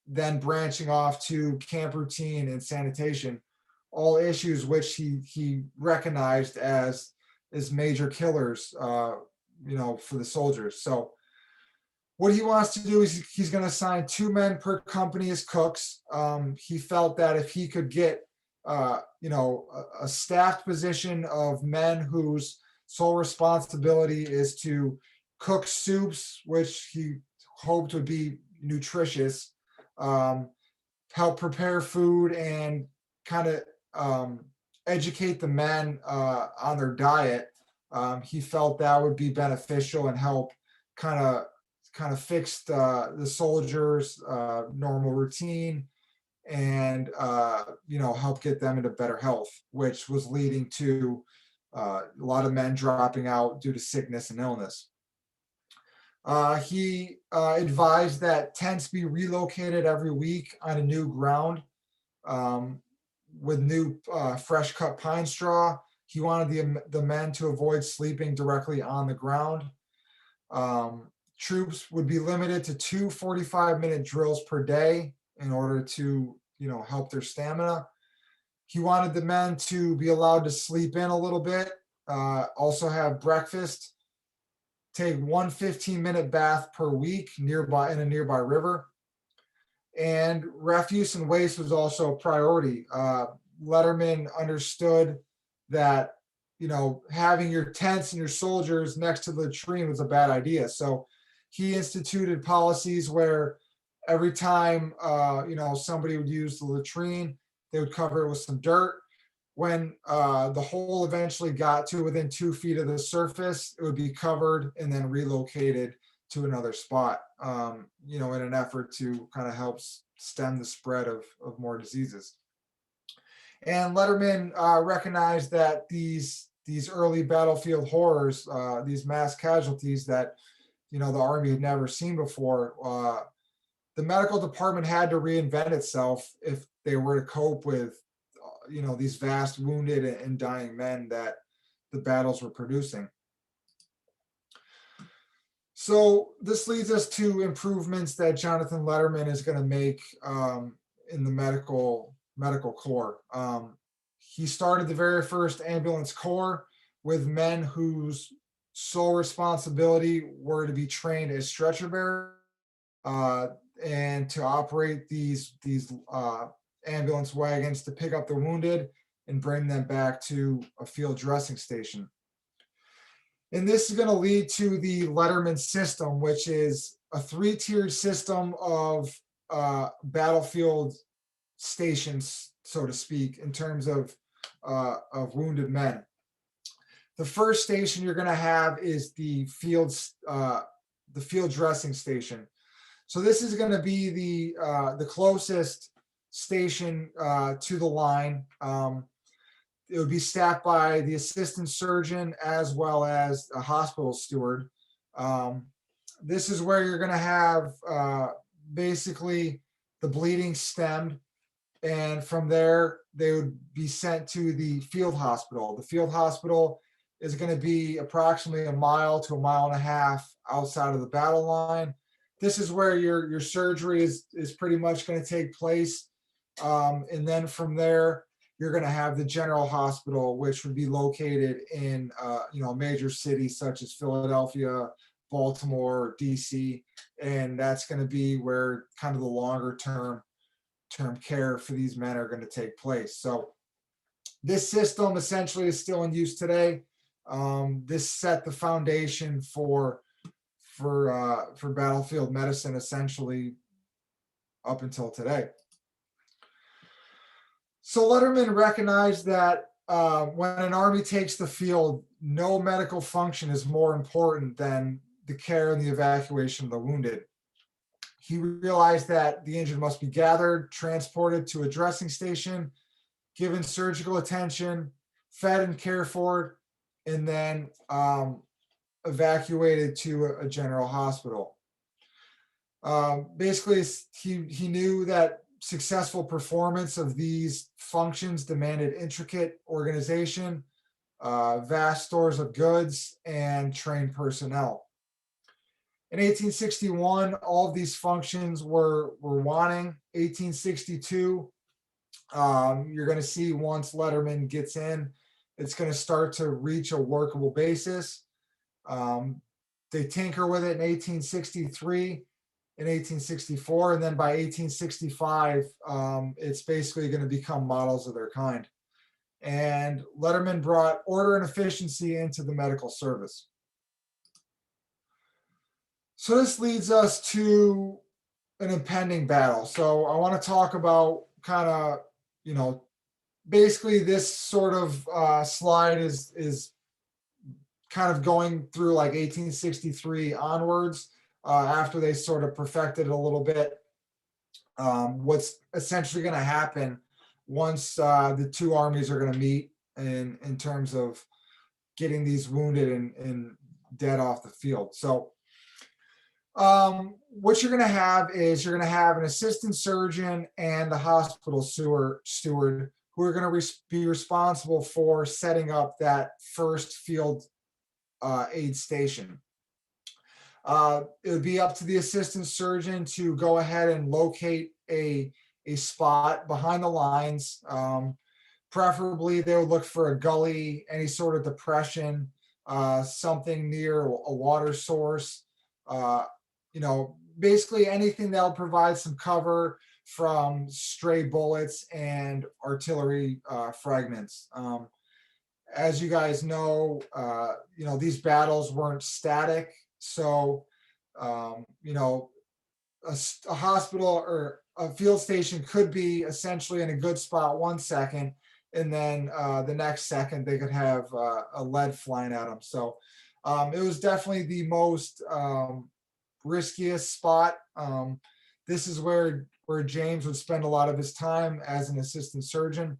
then branching off to camp routine and sanitation, all issues which he recognized as major killers, for the soldiers. So what he wants to do is he's going to assign 2 men per company as cooks. He felt that if he could get, a staffed position of men whose sole responsibility is to cook soups, which he hoped would be nutritious, help prepare food, and kind of educate the men on their diet. He felt that would be beneficial and help kind of fix the soldiers' normal routine, and help get them into better health, which was leading to a lot of men dropping out due to sickness and illness. He advised that tents be relocated every week on a new ground with new fresh cut pine straw. He wanted the men to avoid sleeping directly on the ground. Troops would be limited to 2 45-minute drills per day in order to, help their stamina. He wanted the men to be allowed to sleep in a little bit, also have breakfast, take 1 15-minute bath per week in a nearby river. And refuse and waste was also a priority. Letterman understood that, having your tents and your soldiers next to the latrine was a bad idea. So he instituted policies where every time, somebody would use the latrine, they would cover it with some dirt. When the hole eventually got to within 2 feet of the surface, it would be covered and then relocated to another spot, in an effort to kind of help stem the spread of more diseases. And Letterman recognized that these early battlefield horrors, these mass casualties that, the Army had never seen before, the medical department had to reinvent itself if they were to cope with, these vast wounded and dying men that, the battles were producing. So this leads us to improvements that Jonathan Letterman is going to make in the medical corps. He started the very first ambulance corps with men whose sole responsibility were to be trained as stretcher bearers and to operate these ambulance wagons to pick up the wounded and bring them back to a field dressing station. And this is going to lead to the Letterman system, which is a 3-tiered system of battlefield stations, so to speak, in terms of wounded men. The first station you're going to have is the field dressing station. So this is going to be the closest station to the line. It would be staffed by the assistant surgeon as well as a hospital steward. This is where you're going to have basically the bleeding stemmed, and from there they would be sent to the field hospital. The field hospital is going to be approximately 1 mile to 1.5 miles outside of the battle line. This is where your surgery is pretty much going to take place, and then from there you're going to have the general hospital, which would be located in major cities such as Philadelphia, Baltimore, DC, and that's going to be where kind of the longer term care for these men are going to take place. So this system essentially is still in use today. This set the foundation for battlefield medicine essentially up until today. So Letterman recognized that when an army takes the field, no medical function is more important than the care and the evacuation of the wounded. He realized that the injured must be gathered, transported to a dressing station, given surgical attention, fed and cared for, and then evacuated to a general hospital. Basically, he knew that successful performance of these functions demanded intricate organization, vast stores of goods, and trained personnel. In 1861, all of these functions were wanting. 1862, you're going to see once Letterman gets in, it's going to start to reach a workable basis. They tinker with it in 1863. In 1864, and then by 1865, it's basically going to become models of their kind. And Letterman brought order and efficiency into the medical service. So this leads us to an impending battle. So I want to talk about kind of, basically this sort of slide is kind of going through like 1863 onwards. After they sort of perfected it a little bit, what's essentially going to happen once the two armies are going to meet in terms of getting these wounded and dead off the field. So what you're going to have is you're going to have an assistant surgeon and the hospital steward who are going to be responsible for setting up that first field aid station. It would be up to the assistant surgeon to go ahead and locate a spot behind the lines. Preferably, they would look for a gully, any sort of depression, something near a water source. Basically anything that'll provide some cover from stray bullets and artillery fragments. As you guys know, these battles weren't static. So, a hospital or a field station could be essentially in a good spot 1 second, and then the next second they could have a lead flying at them. So it was definitely the most riskiest spot. This is where James would spend a lot of his time as an assistant surgeon.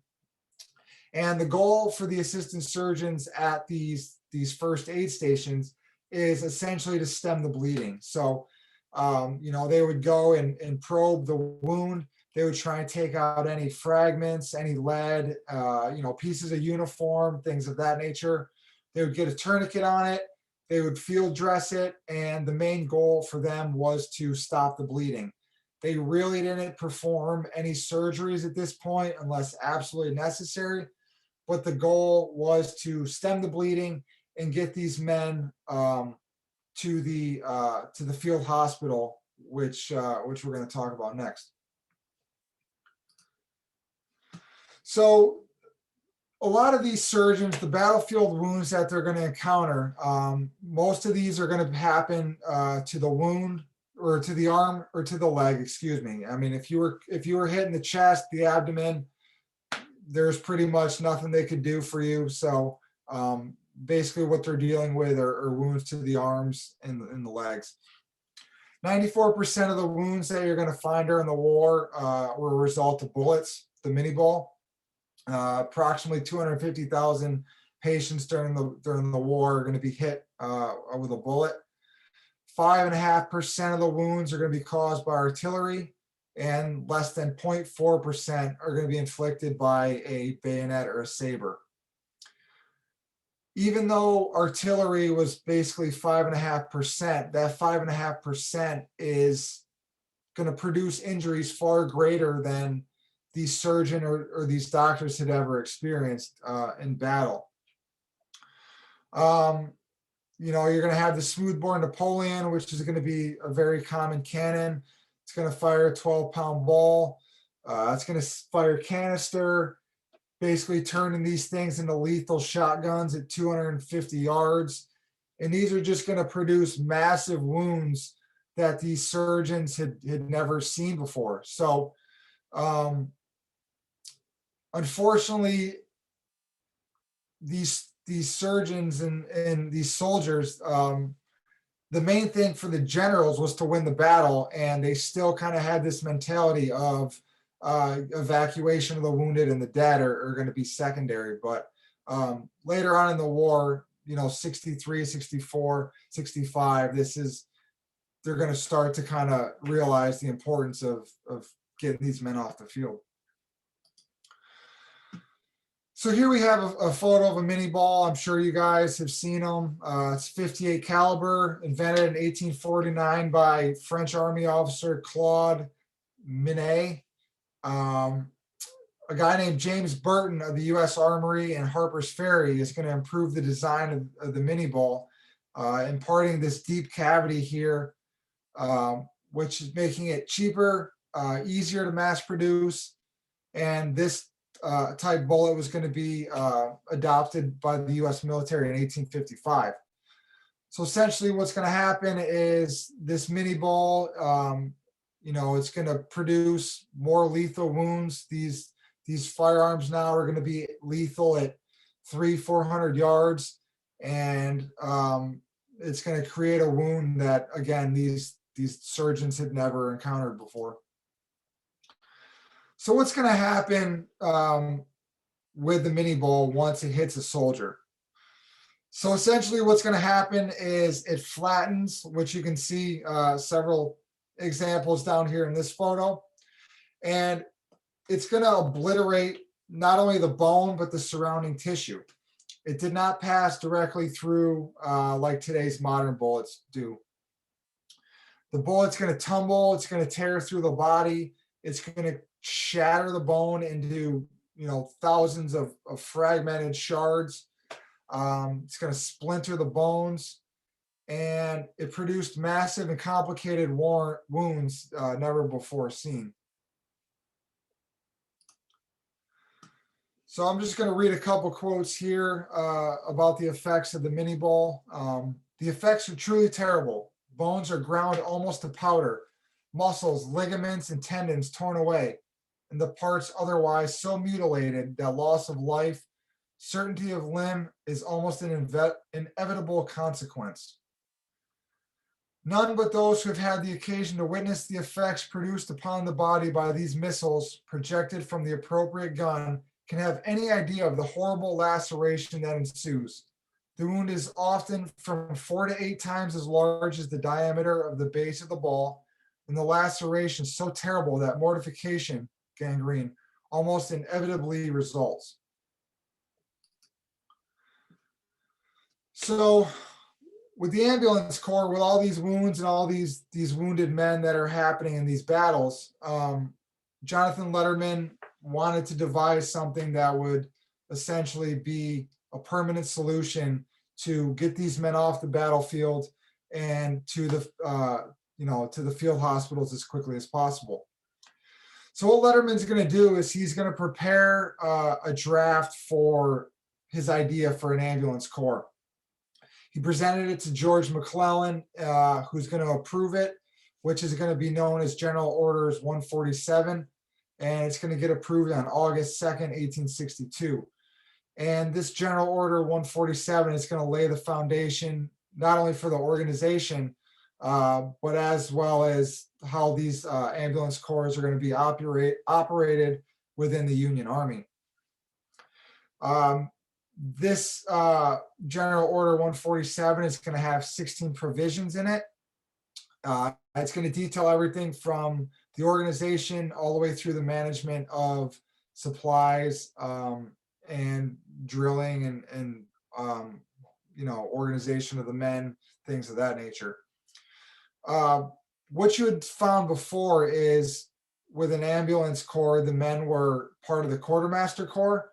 And the goal for the assistant surgeons at these first aid stations is essentially to stem the bleeding. So, they would go and probe the wound. They would try and take out any fragments, any lead, pieces of uniform, things of that nature. They would get a tourniquet on it, they would field dress it, and the main goal for them was to stop the bleeding. They really didn't perform any surgeries at this point unless absolutely necessary, but the goal was to stem the bleeding and get these men to the field hospital, which we're going to talk about next. So a lot of these surgeons, the battlefield wounds that they're going to encounter, most of these are going to happen to the wound or to the arm or to the leg, excuse me. I mean, if you were hit in the chest, the abdomen, there's pretty much nothing they could do for you. So basically what they're dealing with are wounds to the arms and the legs. 94% of the wounds that you're going to find during the war were a result of bullets, the mini ball. Approximately 250,000 patients during the war are going to be hit with a bullet. 5.5% of the wounds are going to be caused by artillery, and less than 0.4% are going to be inflicted by a bayonet or a saber. Even though artillery was basically 5.5%, that 5.5% is going to produce injuries far greater than these surgeon or these doctors had ever experienced in battle. You know, you're going to have the smoothbore Napoleon, which is going to be a very common cannon. It's going to fire a 12-pound ball. It's going to fire canister, basically turning these things into lethal shotguns at 250 yards. And these are just going to produce massive wounds that these surgeons had never seen before. So, unfortunately, these surgeons and these soldiers, the main thing for the generals was to win the battle, and they still kind of had this mentality of evacuation of the wounded and the dead are going to be secondary. But later on in the war, you know, 63, 64, 65, they're going to start to kind of realize the importance of getting these men off the field. So here we have a photo of a mini ball. I'm sure you guys have seen them. It's 58 caliber, invented in 1849 by French Army officer Claude Minet. A guy named James Burton of the U.S. Armory and Harper's Ferry is going to improve the design of the mini ball, imparting this deep cavity here, which is making it cheaper, easier to mass produce, and this type bullet was going to be adopted by the U.S. military in 1855. So essentially what's going to happen is this mini ball, you know, it's going to produce more lethal wounds. These firearms now are going to be lethal at 300-400 yards. And it's going to create a wound that, again, these surgeons had never encountered before. So what's going to happen with the mini ball once it hits a soldier? So essentially what's going to happen is it flattens, which you can see several examples down here in this photo. And it's going to obliterate not only the bone, but the surrounding tissue. It did not pass directly through like today's modern bullets do. The bullet's going to tumble. It's going to tear through the body. It's going to shatter the bone into, you know, thousands of fragmented shards. It's going to splinter the bones, and it produced massive and complicated wounds never before seen. So I'm just going to read a couple quotes here about the effects of the mini ball. The effects are truly terrible. Bones are ground almost to powder, muscles, ligaments, and tendons torn away, and the parts otherwise so mutilated that loss of life, certainty of limb is almost an inevitable consequence. None but those who have had the occasion to witness the effects produced upon the body by these missiles projected from the appropriate gun can have any idea of the horrible laceration that ensues. The wound is often from 4 to 8 times as large as the diameter of the base of the ball, and the laceration so terrible that mortification, gangrene, almost inevitably results. So with the ambulance corps, with all these wounds and all these wounded men that are happening in these battles, Jonathan Letterman wanted to devise something that would essentially be a permanent solution to get these men off the battlefield and to the to the field hospitals as quickly as possible. So what Letterman's going to do is he's going to prepare a draft for his idea for an ambulance corps. He presented it to George McClellan, who's going to approve it, which is going to be known as General Orders 147, and it's going to get approved on August 2nd, 1862. And this General Order 147 is going to lay the foundation not only for the organization, but as well as how these ambulance corps are going to be operated within the Union Army. This General Order 147 is going to have 16 provisions in it. It's going to detail everything from the organization all the way through the management of supplies and drilling and organization of the men, things of that nature. What you had found before is with an ambulance corps, the men were part of the quartermaster corps.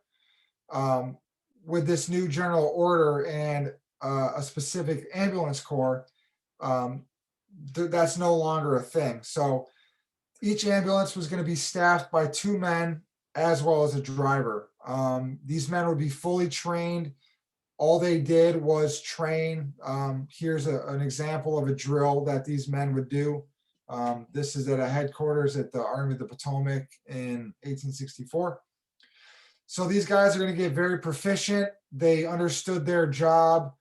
With this new general order and a specific ambulance corps, that's no longer a thing. So each ambulance was going to be staffed by 2 men as well as a driver. These men would be fully trained. All they did was train. Here's an example of a drill that these men would do. This is at a headquarters at the Army of the Potomac in 1864. So these guys are going to get very proficient. They understood their job.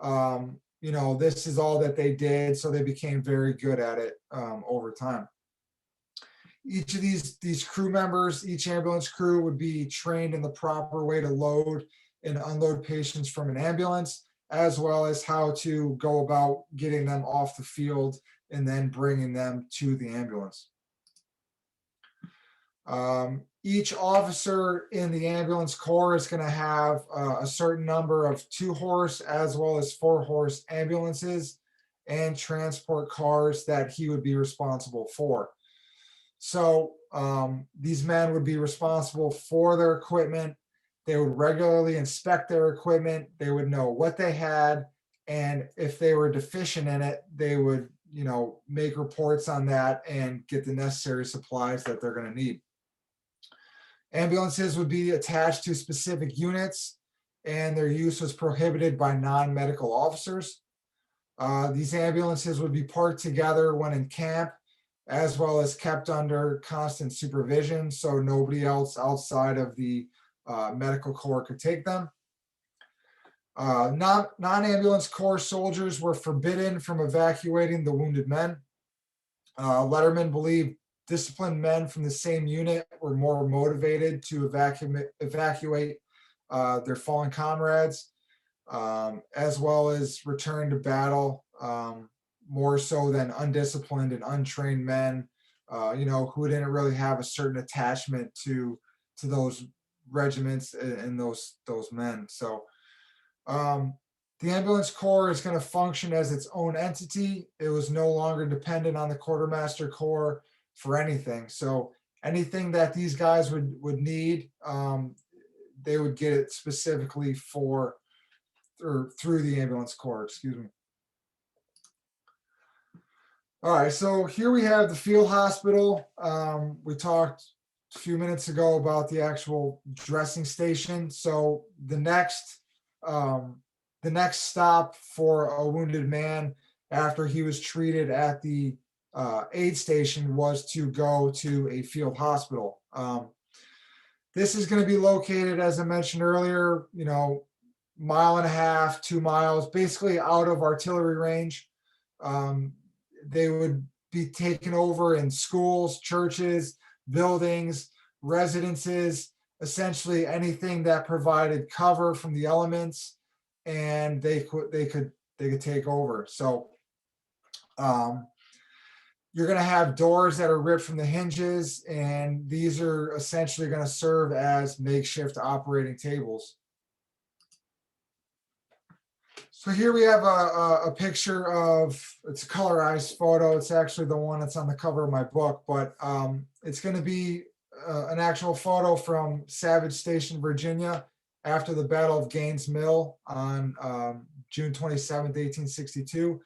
This is all that they did. So they became very good at it over time. Each of these crew members, each ambulance crew would be trained in the proper way to load and unload patients from an ambulance, as well as how to go about getting them off the field and then bringing them to the ambulance. Each officer in the ambulance corps is going to have a certain number of 2-horse as well as 4-horse ambulances and transport cars that he would be responsible for. So these men would be responsible for their equipment. They would regularly inspect their equipment. They would know what they had, and if they were deficient in it, they would, make reports on that and get the necessary supplies that they're going to need. Ambulances would be attached to specific units, and their use was prohibited by non-medical officers. These ambulances would be parked together when in camp, as well as kept under constant supervision, so nobody else outside of the medical corps could take them. Non-ambulance corps soldiers were forbidden from evacuating the wounded men. Letterman believed disciplined men from the same unit were more motivated to evacuate their fallen comrades, as well as return to battle, more so than undisciplined and untrained men, who didn't really have a certain attachment to those regiments and those men. So the ambulance corps is going to function as its own entity. It was no longer dependent on the quartermaster corps for anything. So anything that these guys would need, they would get it specifically for or through the ambulance corps, excuse me. All right, so here we have the field hospital. We talked a few minutes ago about the actual dressing station. So the next stop for a wounded man after he was treated at the aid station was to go to a field hospital. This is going to be located, as I mentioned earlier, 1.5 miles, 2 miles, basically out of artillery range. They would be taken over in schools, churches, buildings, residences, essentially anything that provided cover from the elements, and they could take over. So you're going to have doors that are ripped from the hinges, and these are essentially going to serve as makeshift operating tables. So here we have a picture of, it's a colorized photo. It's actually the one that's on the cover of my book, but it's going to be an actual photo from Savage Station, Virginia, after the Battle of Gaines Mill on June 27th, 1862.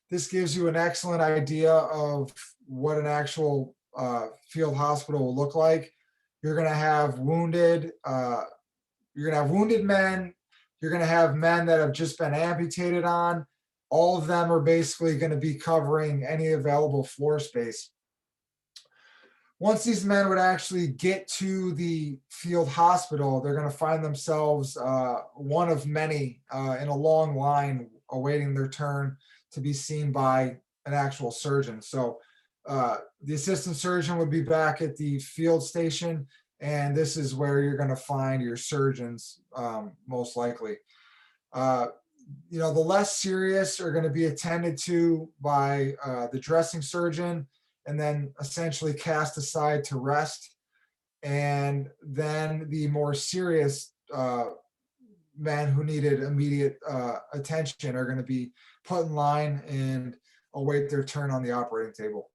This gives you an excellent idea of what an actual field hospital will look like. You're going to have wounded men. You're going to have men that have just been amputated on. All of them are basically going to be covering any available floor space. Once these men would actually get to the field hospital, they're going to find themselves one of many in a long line awaiting their turn to be seen by an actual surgeon. So the assistant surgeon would be back at the field station, and this is where you're going to find your surgeons most likely. The less serious are going to be attended to by the dressing surgeon, and then essentially cast aside to rest. And then the more serious men who needed immediate attention are going to be put in line and await their turn on the operating table.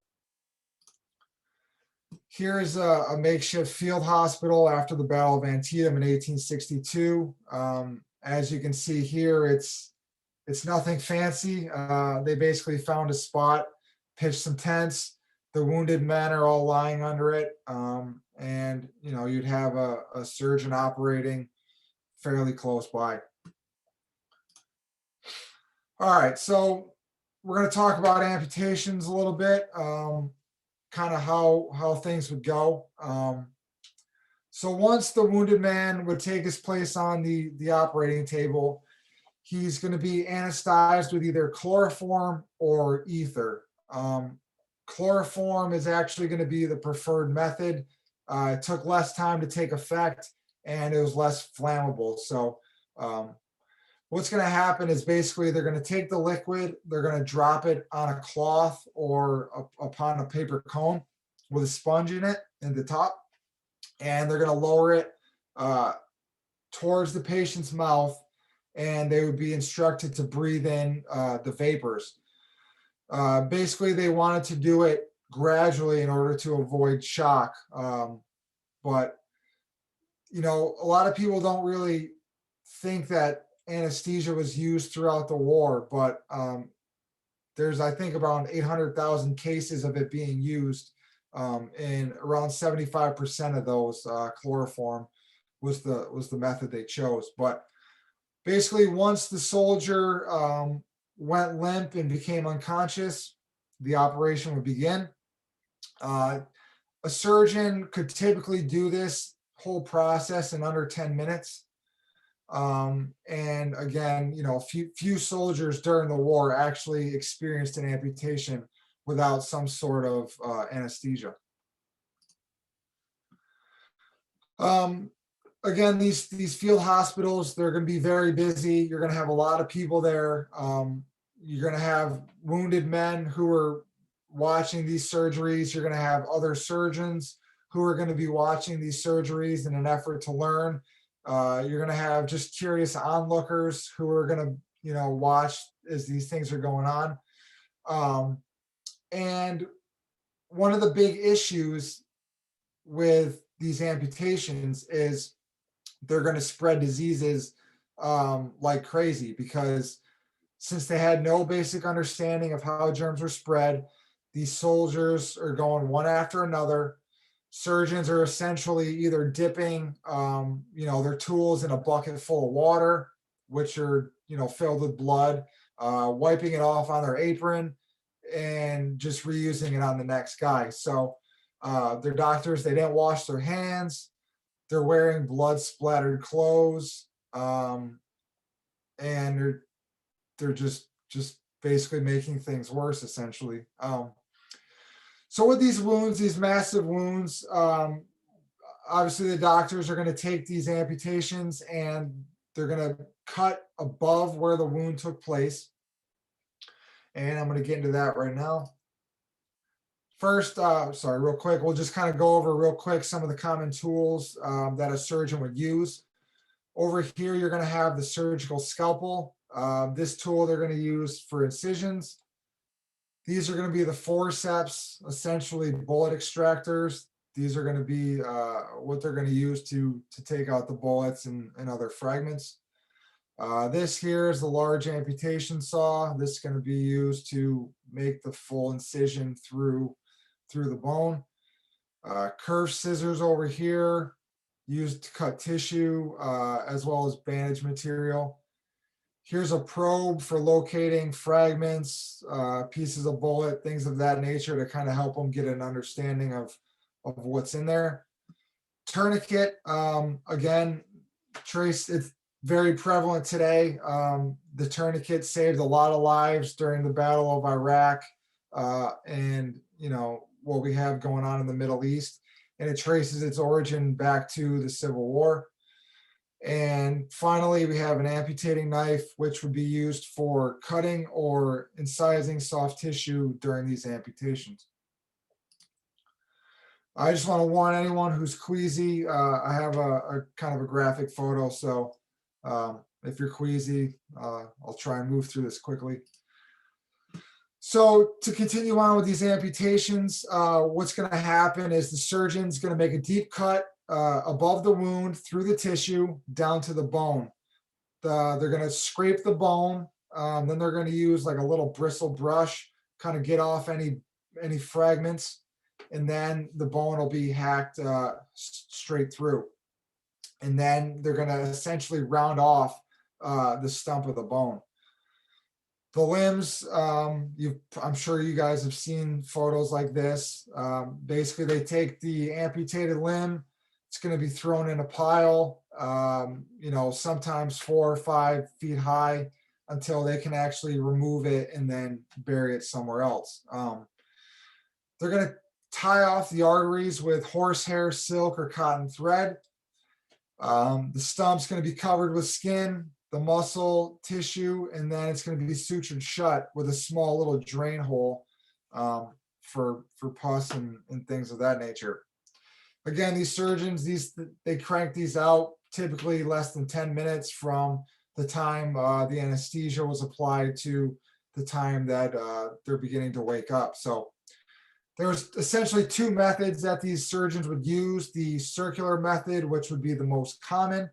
Here is a makeshift field hospital after the Battle of Antietam in 1862. As you can see here, it's nothing fancy. They basically found a spot, pitched some tents. The wounded men are all lying under it. And you'd have a surgeon operating fairly close by. All right, so we're going to talk about amputations a little bit. Kind of how things would go. So once the wounded man would take his place on the operating table, he's going to be anesthetized with either chloroform or ether. Chloroform is actually going to be the preferred method. It took less time to take effect and it was less flammable. So what's going to happen is basically they're going to take the liquid, they're going to drop it on a cloth or upon a paper cone with a sponge in it in the top, and they're going to lower it towards the patient's mouth, and they would be instructed to breathe in the vapors. Basically, they wanted to do it gradually in order to avoid shock. But, a lot of people don't really think that anesthesia was used throughout the war, but there's, I think, around 800,000 cases of it being used, and around 75% of those chloroform was the method they chose. But basically, once the soldier went limp and became unconscious, the operation would begin. A surgeon could typically do this whole process in under 10 minutes. And again, few soldiers during the war actually experienced an amputation without some sort of anesthesia. Again, these field hospitals, they're going to be very busy. You're going to have a lot of people there. You're going to have wounded men who are watching these surgeries. You're going to have other surgeons who are going to be watching these surgeries in an effort to learn. You're going to have just curious onlookers who are going to, watch as these things are going on. And one of the big issues with these amputations is they're going to spread diseases like crazy, because since they had no basic understanding of how germs were spread, these soldiers are going one after another. Surgeons are essentially either dipping, their tools in a bucket full of water, which are, filled with blood, wiping it off on their apron, and just reusing it on the next guy. So their doctors, they didn't wash their hands. They're wearing blood splattered clothes, and they're just basically making things worse, essentially. So with these wounds, these massive wounds, obviously the doctors are going to take these amputations and they're going to cut above where the wound took place. And I'm going to get into that right now. First, real quick, we'll just kind of go over real quick some of the common tools that a surgeon would use. Over here, you're going to have the surgical scalpel. This tool they're going to use for incisions. These are going to be the forceps, essentially bullet extractors. These are going to be what they're going to use to take out the bullets and other fragments. This here is the large amputation saw. This is going to be used to make the full incision through the bone. Curved scissors over here, used to cut tissue as well as bandage material. Here's a probe for locating fragments, pieces of bullet, things of that nature to kind of help them get an understanding of what's in there. Tourniquet, again, it's very prevalent today. The tourniquet saved a lot of lives during the Battle of Iraq and, you know, what we have going on in the Middle East. And it traces its origin back to the Civil War. And finally, we have an amputating knife, which would be used for cutting or incising soft tissue during these amputations. I just want to warn anyone who's queasy. I have a kind of a graphic photo, so if you're queasy, I'll try and move through this quickly. So to continue on with these amputations, what's going to happen is the surgeon's going to make a deep cut above the wound through the tissue down to the bone. They're going to scrape the bone. Then they're going to use like a little bristle brush, kind of get off any fragments, and then the bone will be hacked straight through. And then they're going to essentially round off the stump of the bone. The limbs, I'm sure you guys have seen photos like this. Basically, they take the amputated limb. It's going to be thrown in a pile, you know, sometimes 4 or 5 feet high until they can actually remove it and then bury it somewhere else. They're going to tie off the arteries with horsehair, silk, or cotton thread. The stump's going to be covered with skin, the muscle tissue, and then it's going to be sutured shut with a small little drain hole for pus and things of that nature. Again, these surgeons, they crank these out typically less than 10 minutes from the time the anesthesia was applied to the time that they're beginning to wake up. So there's essentially 2 methods that these surgeons would use. The circular method, which would be the most common.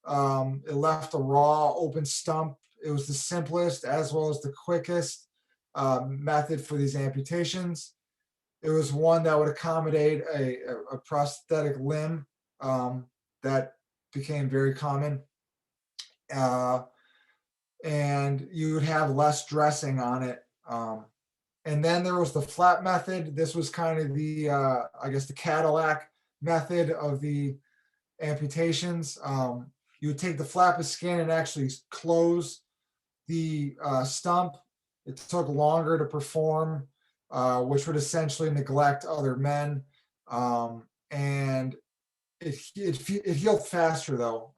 It left a raw open stump. It was the simplest as well as the quickest method for these amputations. It was one that would accommodate a prosthetic limb that became very common. And you would have less dressing on it. And then there was the flap method. This was kind of the, I guess, the Cadillac method of the amputations. You would take the flap of skin and actually close the stump. It took longer to perform, which would essentially neglect other men. And it healed faster though,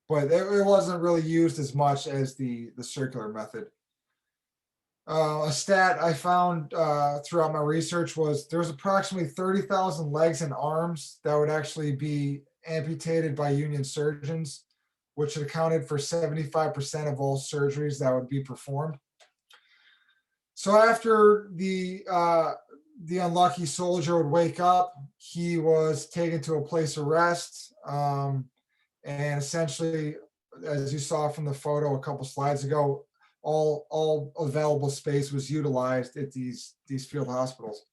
but it wasn't really used as much as the circular method. A stat I found throughout my research was there's approximately 30,000 legs and arms that would actually be amputated by Union surgeons, which accounted for 75% of all surgeries that would be performed. So after the unlucky soldier would wake up, he was taken to a place of rest, and essentially, as you saw from the photo a couple slides ago, all available space was utilized at these field hospitals.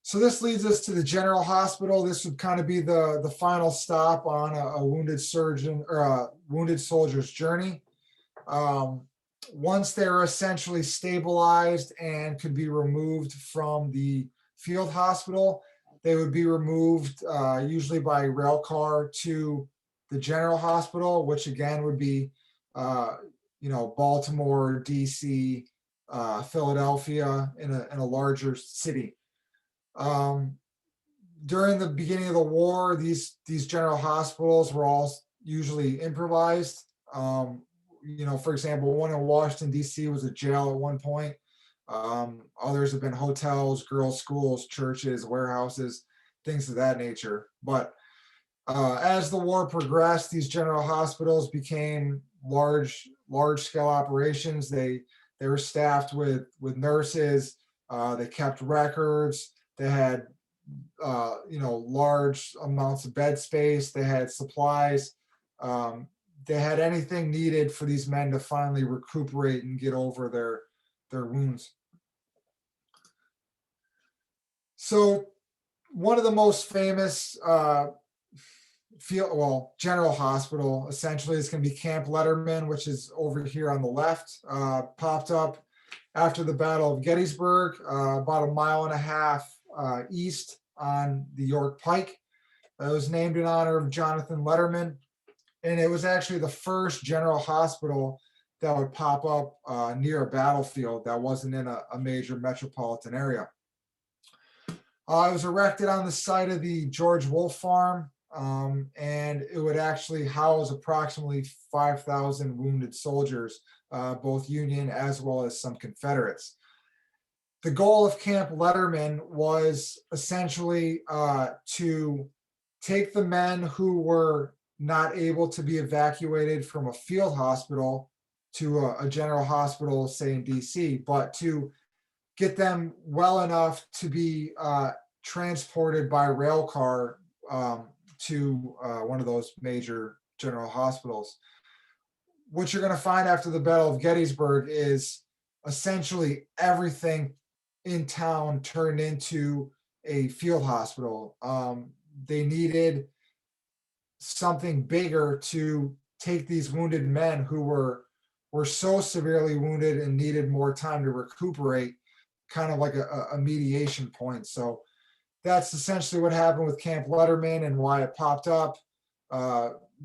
So this leads us to the general hospital. This would kind of be the final stop on a wounded surgeon or a wounded soldier's journey. Once they're essentially stabilized and could be removed from the field hospital, they would be removed usually by rail car to the general hospital, which again would be Baltimore, DC, Philadelphia, in a larger city. During the beginning of the war, these general hospitals were all usually improvised. For example, one in Washington, D.C. was a jail at one point. Others have been hotels, girls' schools, churches, warehouses, things of that nature. But As the war progressed, these general hospitals became large scale operations. They were staffed with nurses. They kept records. They had large amounts of bed space. They had supplies. They had anything needed for these men to finally recuperate and get over their wounds. So one of the most famous general hospital essentially is going to be Camp Letterman, which is over here on the left. Popped up after the Battle of Gettysburg, about 1.5 miles east on the York Pike. It was named in honor of Jonathan Letterman, and it was actually the first general hospital that would pop up near a battlefield that wasn't in a major metropolitan area. It was erected on the site of the George Wolfe Farm, and it would actually house approximately 5,000 wounded soldiers, both Union as well as some Confederates. The goal of Camp Letterman was essentially to take the men who were not able to be evacuated from a field hospital to a general hospital, say in DC, but to get them well enough to be transported by rail car to one of those major general hospitals. What you're going to find after the Battle of Gettysburg is essentially everything in town turned into a field hospital. They needed something bigger to take these wounded men who were so severely wounded and needed more time to recuperate, kind of like a mediation point. So that's essentially what happened with Camp Letterman and why it popped up.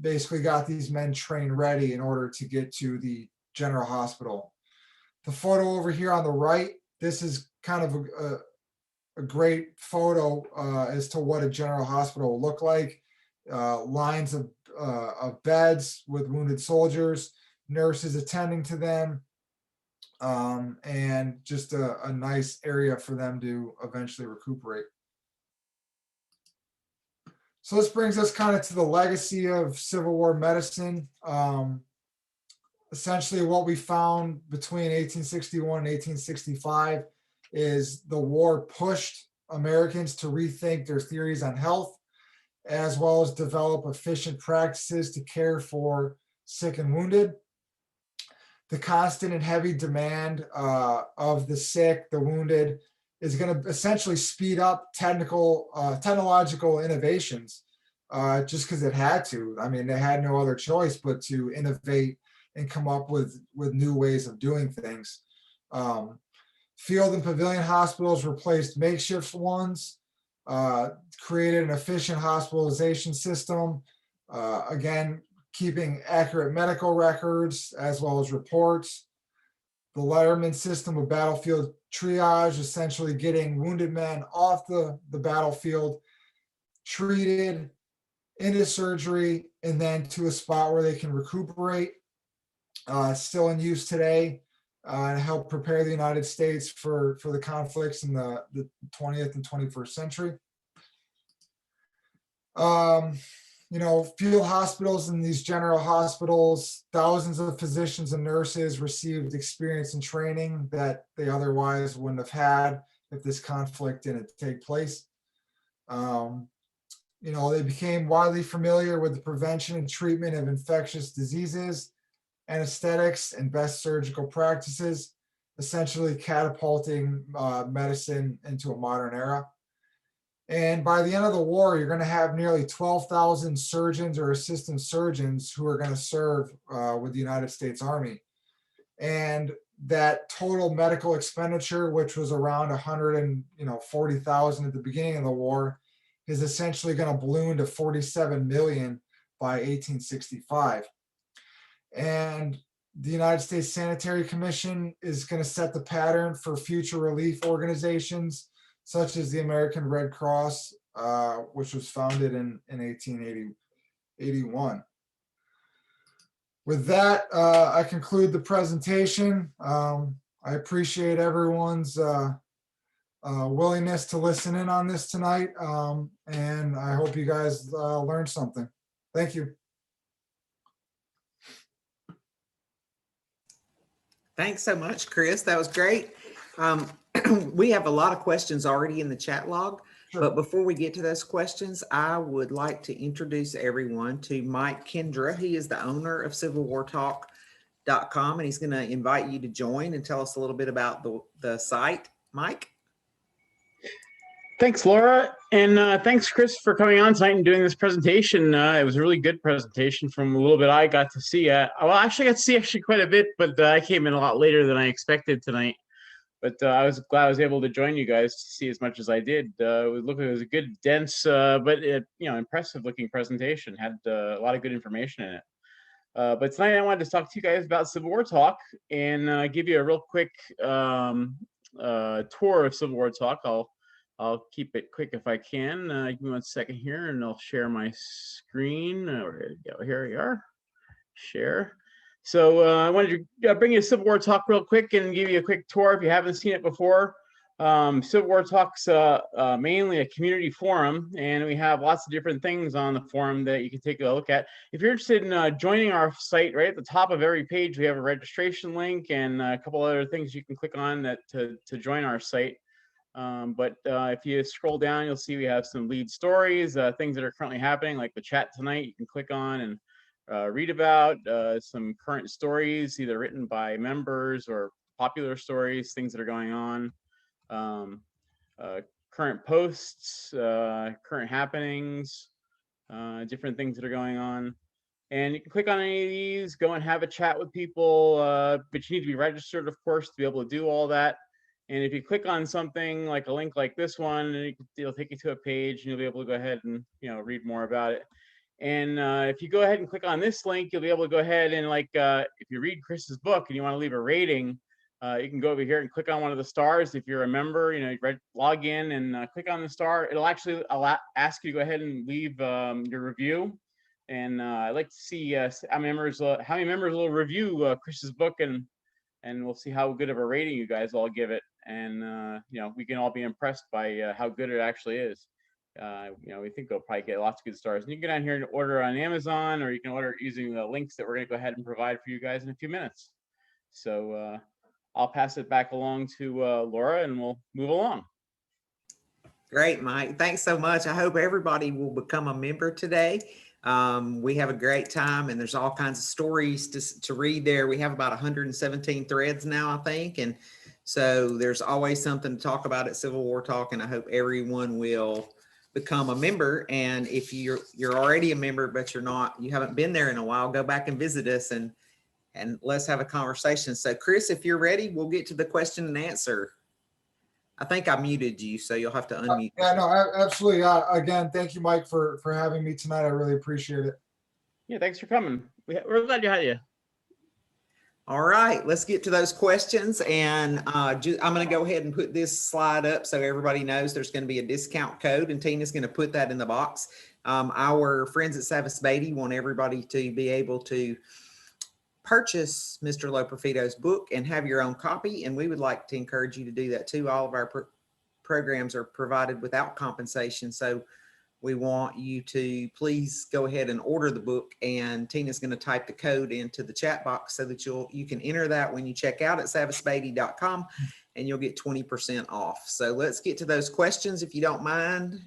Basically got these men trained ready in order to get to the general hospital. The photo over here on the right, this is kind of a great photo as to what a general hospital will look like. Lines of beds with wounded soldiers, nurses attending to them, and just a nice area for them to eventually recuperate. So this brings us kind of to the legacy of Civil War medicine. Essentially what we found between 1861 and 1865 is the war pushed Americans to rethink their theories on health, as well as develop efficient practices to care for sick and wounded. The constant and heavy demand of the sick, the wounded, is going to essentially speed up technological innovations, just because it had to. I mean, they had no other choice but to innovate and come up with new ways of doing things. Field and pavilion hospitals replaced makeshift ones, created an efficient hospitalization system, again, keeping accurate medical records as well as reports. The Letterman system of battlefield triage, essentially getting wounded men off the battlefield, treated, into surgery, and then to a spot where they can recuperate. Still in use today, and help prepare the United States for the conflicts in the 20th and 21st century. Field hospitals and these general hospitals, thousands of physicians and nurses received experience and training that they otherwise wouldn't have had if this conflict didn't take place. They became widely familiar with the prevention and treatment of infectious diseases, anesthetics, and best surgical practices, essentially catapulting medicine into a modern era. And by the end of the war, you're going to have nearly 12,000 surgeons or assistant surgeons who are going to serve with the United States Army. And that total medical expenditure, which was around 140,000 at the beginning of the war, is essentially going to balloon to 47 million by 1865. And the United States Sanitary Commission is going to set the pattern for future relief organizations, such as the American Red Cross, which was founded in 1881. With that, I conclude the presentation. I appreciate everyone's willingness to listen in on this tonight. And I hope you guys learned something. Thank you. Thanks so much, Chris. That was great. We have a lot of questions already in the chat log, Sure. but before we get to those questions, I would like to introduce everyone to Mike Kendra. He is the owner of CivilWarTalk.com, and he's going to invite you to join and tell us a little bit about the site. Mike? Thanks, Laura. And thanks, Chris, for coming on tonight and doing this presentation. It was a really good presentation from a little bit I got to see. Well, actually, I got to see quite a bit, but I came in a lot later than I expected tonight. But I was glad I was able to join you guys to see as much as I did. It looked like it was a good, dense, but impressive looking presentation. Had a lot of good information in it. But tonight I wanted to talk to you guys about Civil War Talk and give you a real quick tour of Civil War Talk. I'll keep it quick if I can. Give me 1 second here and I'll share my screen. Where we go? Here we are. Share. So I wanted to bring you Civil War Talk real quick and give you a quick tour if you haven't seen it before. Civil War Talk's mainly a community forum, and we have lots of different things on the forum that you can take a look at. If you're interested in joining our site, right at the top of every page, we have a registration link and a couple other things you can click on that to join our site. But if you scroll down, you'll see we have some lead stories, things that are currently happening, like the chat tonight. You can click on and read about some current stories, either written by members or popular stories, things that are going on, current posts, current happenings, different things that are going on. And you can click on any of these, go and have a chat with people, but you need to be registered, of course, to be able to do all that. And if you click on something like a link like this one, it'll take you to a page and you'll be able to go ahead and read more about it. And if you go ahead and click on this link, you'll be able to go ahead and if you read Chris's book and you want to leave a rating, you can go over here and click on one of the stars. If you're a member, log in and click on the star. It'll actually ask you to go ahead and leave your review. And I'd like to see how many members will review Chris's book, and we'll see how good of a rating you guys all give it. And we can all be impressed by how good it actually is. We think they'll probably get lots of good stars. And you can get down here and order on Amazon, or you can order it using the links that we're going to go ahead and provide for you guys in a few minutes. So I'll pass it back along to Laura, and we'll move along. Great, Mike. Thanks so much. I hope everybody will become a member today. We have a great time, and there's all kinds of stories to read there. We have about 117 threads now, I think. And so there's always something to talk about at Civil War Talk, and I hope everyone will become a member. And if you're already a member, but you haven't been there in a while, go back and visit us and let's have a conversation. So Chris, if you're ready, we'll get to the question and answer. I think I muted you, so you'll have to unmute. Yeah, no, absolutely. Again, thank you, Mike, for having me tonight. I really appreciate it. Yeah, thanks for coming. We're glad you had you. All right, let's get to those questions. And I'm going to go ahead and put this slide up so everybody knows there's going to be a discount code, and Tina's going to put that in the box. Our friends at Savas Beatty want everybody to be able to purchase Mr. Loperfido's book and have your own copy, and we would like to encourage you to do that too. All of our programs are provided without compensation, so we want you to please go ahead and order the book, and Tina's going to type the code into the chat box so that you can enter that when you check out at savasbeatty.com, and you'll get 20% off. So let's get to those questions, if you don't mind,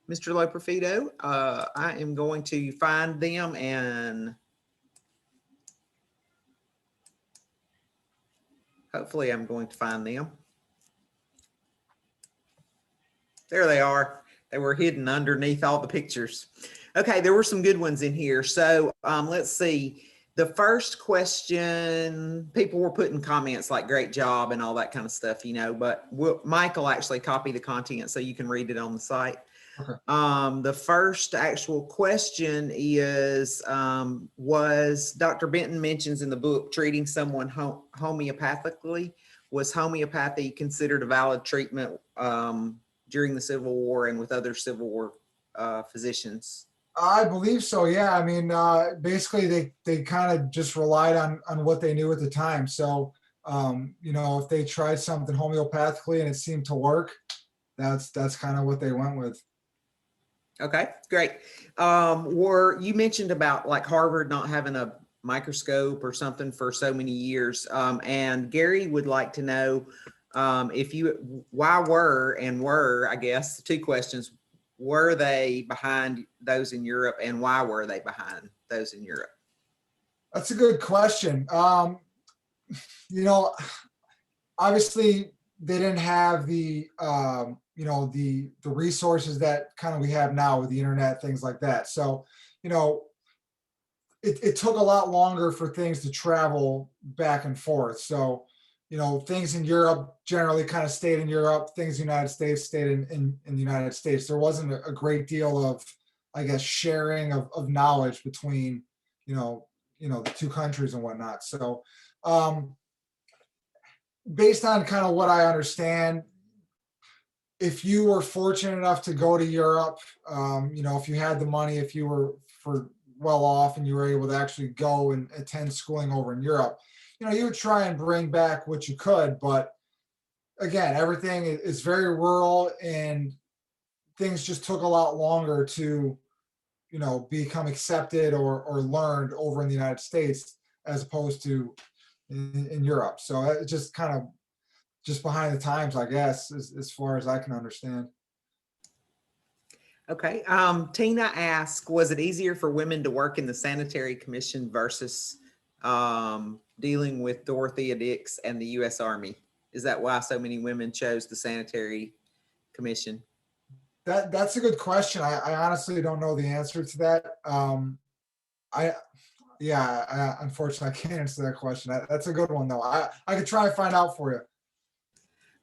Mr. Loperfido. I am going to find them, and hopefully I'm going to find them. There they are. They were hidden underneath all the pictures. Okay, there were some good ones in here. So let's see. The first question, people were putting comments like great job and all that kind of stuff, but Mike will actually copy the content so you can read it on the site. Okay. The first actual question is, was Dr. Benton mentions in the book treating someone homeopathically. Was homeopathy considered a valid treatment during the Civil War and with other Civil War physicians? I believe so. Yeah. I mean, basically they kind of just relied on what they knew at the time. So You know, if they tried something homeopathically and it seemed to work, that's kind of what they went with. Okay, great. You mentioned about like Harvard not having a microscope or something for so many years. And Gary would like to know I guess, two questions. Were they behind those in Europe, and why were they behind those in Europe? That's a good question. You know, obviously they didn't have the you know, the resources that kind of we have now with the internet, things like that. So, you know, it took a lot longer for things to travel back and forth. So, you know, things in Europe generally kind of stayed in Europe. Things in the United States stayed in the United States. There wasn't a great deal of, I guess, sharing of knowledge between, you know, the two countries and whatnot. So, based on kind of what I understand, if you were fortunate enough to go to Europe, you know, if you had the money, if you were well off and you were able to actually go and attend schooling over in Europe, you know, you would try and bring back what you could. But again, everything is very rural and things just took a lot longer to, you know, become accepted or learned over in the United States as opposed to in Europe. So it's just kind of just behind the times, I guess, as far as I can understand. Okay. Tina asked, was it easier for women to work in the Sanitary Commission versus dealing with Dorothea Dix and the U.S. Army? Is that why so many women chose the Sanitary Commission? That's a good question. I honestly don't know the answer to that. Unfortunately, I can't answer that question. That's a good one, though. I could try and find out for you.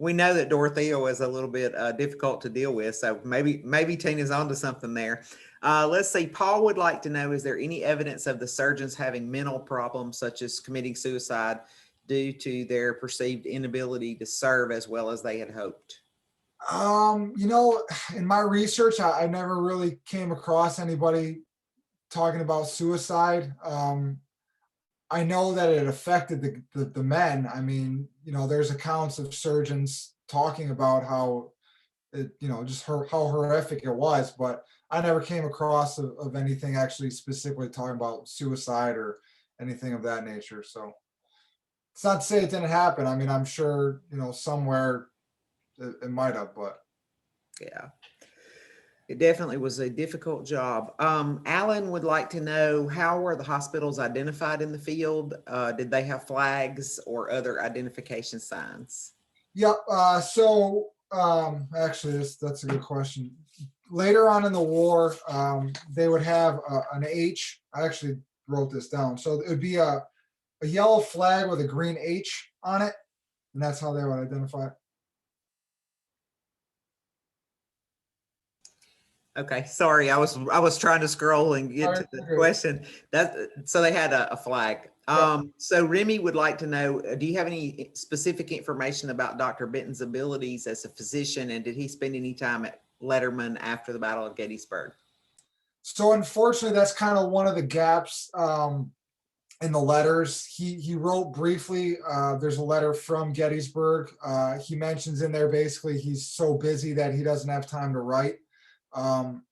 We know that Dorothea was a little bit difficult to deal with, so maybe Tina's onto something there. Let's see. Paul would like to know, is there any evidence of the surgeons having mental problems, such as committing suicide, due to their perceived inability to serve as well as they had hoped? You know, in my research, I never really came across anybody talking about suicide. I know that it affected the men. I mean, you know, there's accounts of surgeons talking about how it, you know, just how horrific it was, but I never came across of anything actually specifically talking about suicide or anything of that nature. So it's not to say it didn't happen. I mean, I'm sure, you know, somewhere it might have, but yeah. It definitely was a difficult job. Alan would like to know, how were the hospitals identified in the field? Did they have flags or other identification signs? Yep. Actually, that's a good question. Later on in the war, they would have an H. I actually wrote this down. So it would be a yellow flag with a green H on it, and that's how they would identify it. Okay, sorry, I was trying to scroll and get to the question. So they had a flag. So Remy would like to know, do you have any specific information about Dr. Benton's abilities as a physician, and did he spend any time at Letterman after the Battle of Gettysburg? So unfortunately, that's kind of one of the gaps in the letters. He wrote briefly. There's a letter from Gettysburg. He mentions in there basically he's so busy that he doesn't have time to write. I'm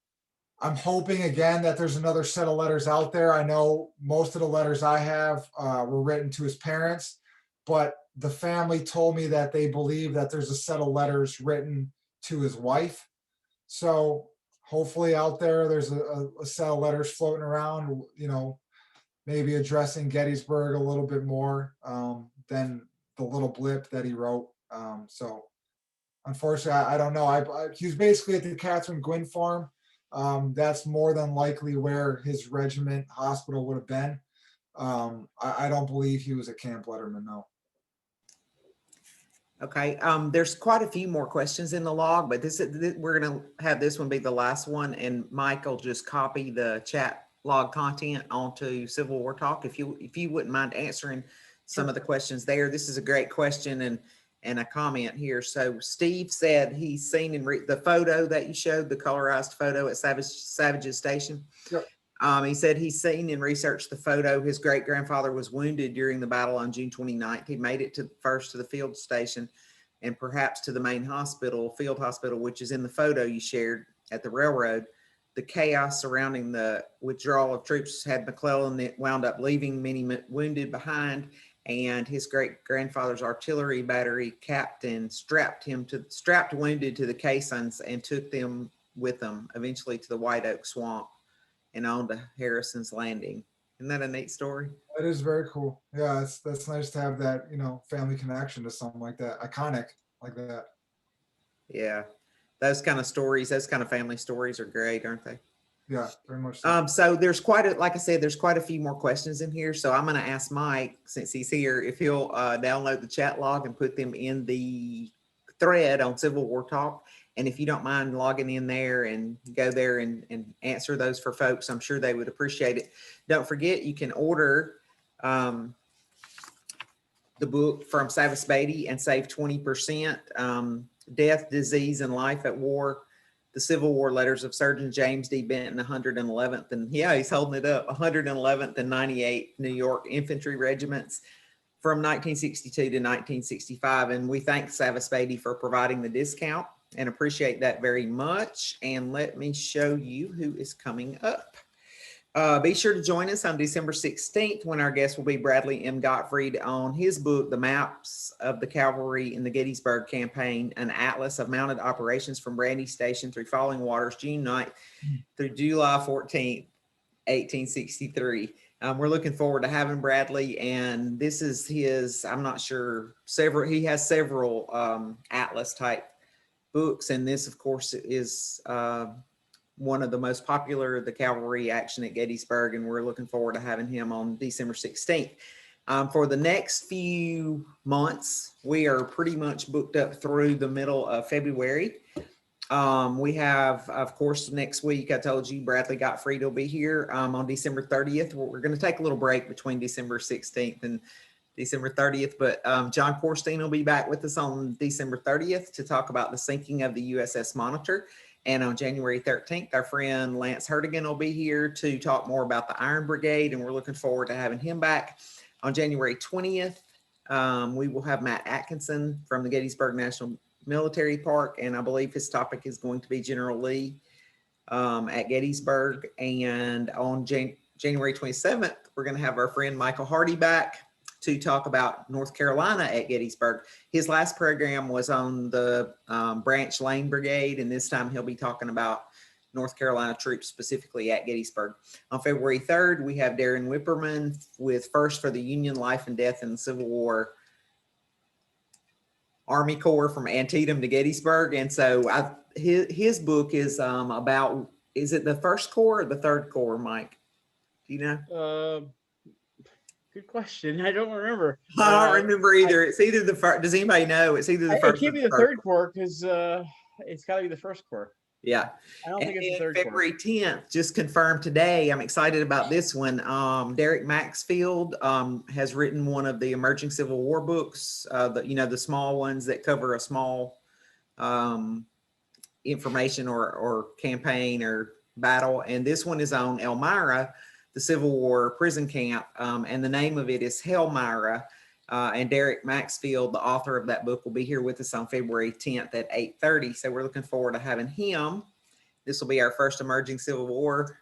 hoping again that there's another set of letters out there. I know most of the letters I have were written to his parents, but the family told me that they believe that there's a set of letters written to his wife. So hopefully out there's a set of letters floating around, you know, maybe addressing Gettysburg a little bit more than the little blip that he wrote. So unfortunately, I don't know. He was basically at the Catherine Gwynn farm. That's more than likely where his regiment hospital would have been. I don't believe he was at Camp Letterman, no. Okay, there's quite a few more questions in the log, but we're going to have this one be the last one, and Mike will just copy the chat log content onto Civil War Talk. If you wouldn't mind answering some of the questions there. This is a great question and a comment here. So Steve said he's seen in the photo that you showed, the colorized photo at Savage's Station. Yep. He said he's seen and researched the photo. His great-grandfather was wounded during the battle on June 29th. He made it first to the field station and perhaps to the main field hospital, which is in the photo you shared at the railroad. The chaos surrounding the withdrawal of troops had McClellan wound up leaving many wounded behind, and his great-grandfather's artillery battery captain strapped wounded to the caissons and took them with them, eventually to the White Oak Swamp and on to Harrison's Landing. Isn't that a neat story? That is very cool. Yeah, that's nice to have that, family connection to something like that, iconic like that. Yeah, those kind of stories, those kind of family stories are great, aren't they? Yeah, very much so. So there's like I said, there's quite a few more questions in here. So I'm going to ask Mike, since he's here, if he'll download the chat log and put them in the thread on Civil War Talk. And if you don't mind logging in there and go there and answer those for folks, I'm sure they would appreciate it. Don't forget, you can order the book from Savas Beatty and save 20%. Death, Disease, and Life at War. The Civil War Letters of Surgeon James D. Benton, 111th. And yeah, he's holding it up. 111th and 98th New York Infantry Regiments from 1962 to 1965. And we thank Savas Beatty for providing the discount and appreciate that very much. And let me show you who is coming up. Be sure to join us on December 16th when our guest will be Bradley M. Gottfried on his book, The Maps of the Cavalry in the Gettysburg Campaign, an atlas of mounted operations from Brandy Station through Falling Waters, June 9th through July 14th, 1863. We're looking forward to having Bradley, and this is his, I'm not sure, he has several atlas type books, and this of course is one of the most popular, the cavalry action at Gettysburg, and we're looking forward to having him on December 16th. For the next few months, we are pretty much booked up through the middle of February. We have, of course, next week, I told you Bradley Gottfried will be here on December 30th. We're going to take a little break between December 16th and December 30th, but John Corstein will be back with us on December 30th to talk about the sinking of the USS Monitor. And on January 13th, our friend Lance Hertigan will be here to talk more about the Iron Brigade, and we're looking forward to having him back. On January 20th, we will have Matt Atkinson from the Gettysburg National Military Park, and I believe his topic is going to be General Lee at Gettysburg. And on January 27th, we're going to have our friend Michael Hardy back to talk about North Carolina at Gettysburg. His last program was on the Branch Lane Brigade, and this time he'll be talking about North Carolina troops specifically at Gettysburg. On February 3rd, we have Darren Whipperman with First for the Union, Life and Death in the Civil War Army Corps from Antietam to Gettysburg. And so his book is about, is it the First Corps or the Third Corps, Mike? Do you know? Good question. I don't remember. I don't remember either. It's either the first. Does anybody know? It's either the first. It can't be the Third Corps because it's got to be the First Corps. Yeah. I don't think it's the Third February 10th, just confirmed today. I'm excited about this one. Derek Maxfield has written one of the emerging Civil War books, the small ones that cover a small information or campaign or battle. And this one is on Elmira, the Civil War prison camp, and the name of it is Helmira. And Derek Maxfield, the author of that book, will be here with us on February 10th at 8:30. So we're looking forward to having him. This will be our first Emerging Civil War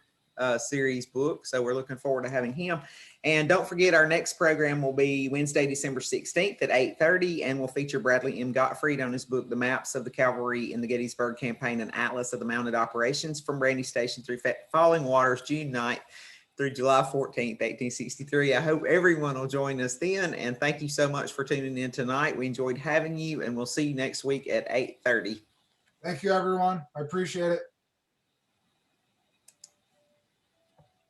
series book. So we're looking forward to having him. And don't forget, our next program will be Wednesday, December 16th at 8:30, and will feature Bradley M. Gottfried on his book, The Maps of the Cavalry in the Gettysburg Campaign, an Atlas of the Mounted Operations from Brandy Station through Falling Waters, June 9th. Through July 14th, 1863. I hope everyone will join us then. And thank you so much for tuning in tonight. We enjoyed having you, and we'll see you next week at 8:30. Thank you, everyone. I appreciate it.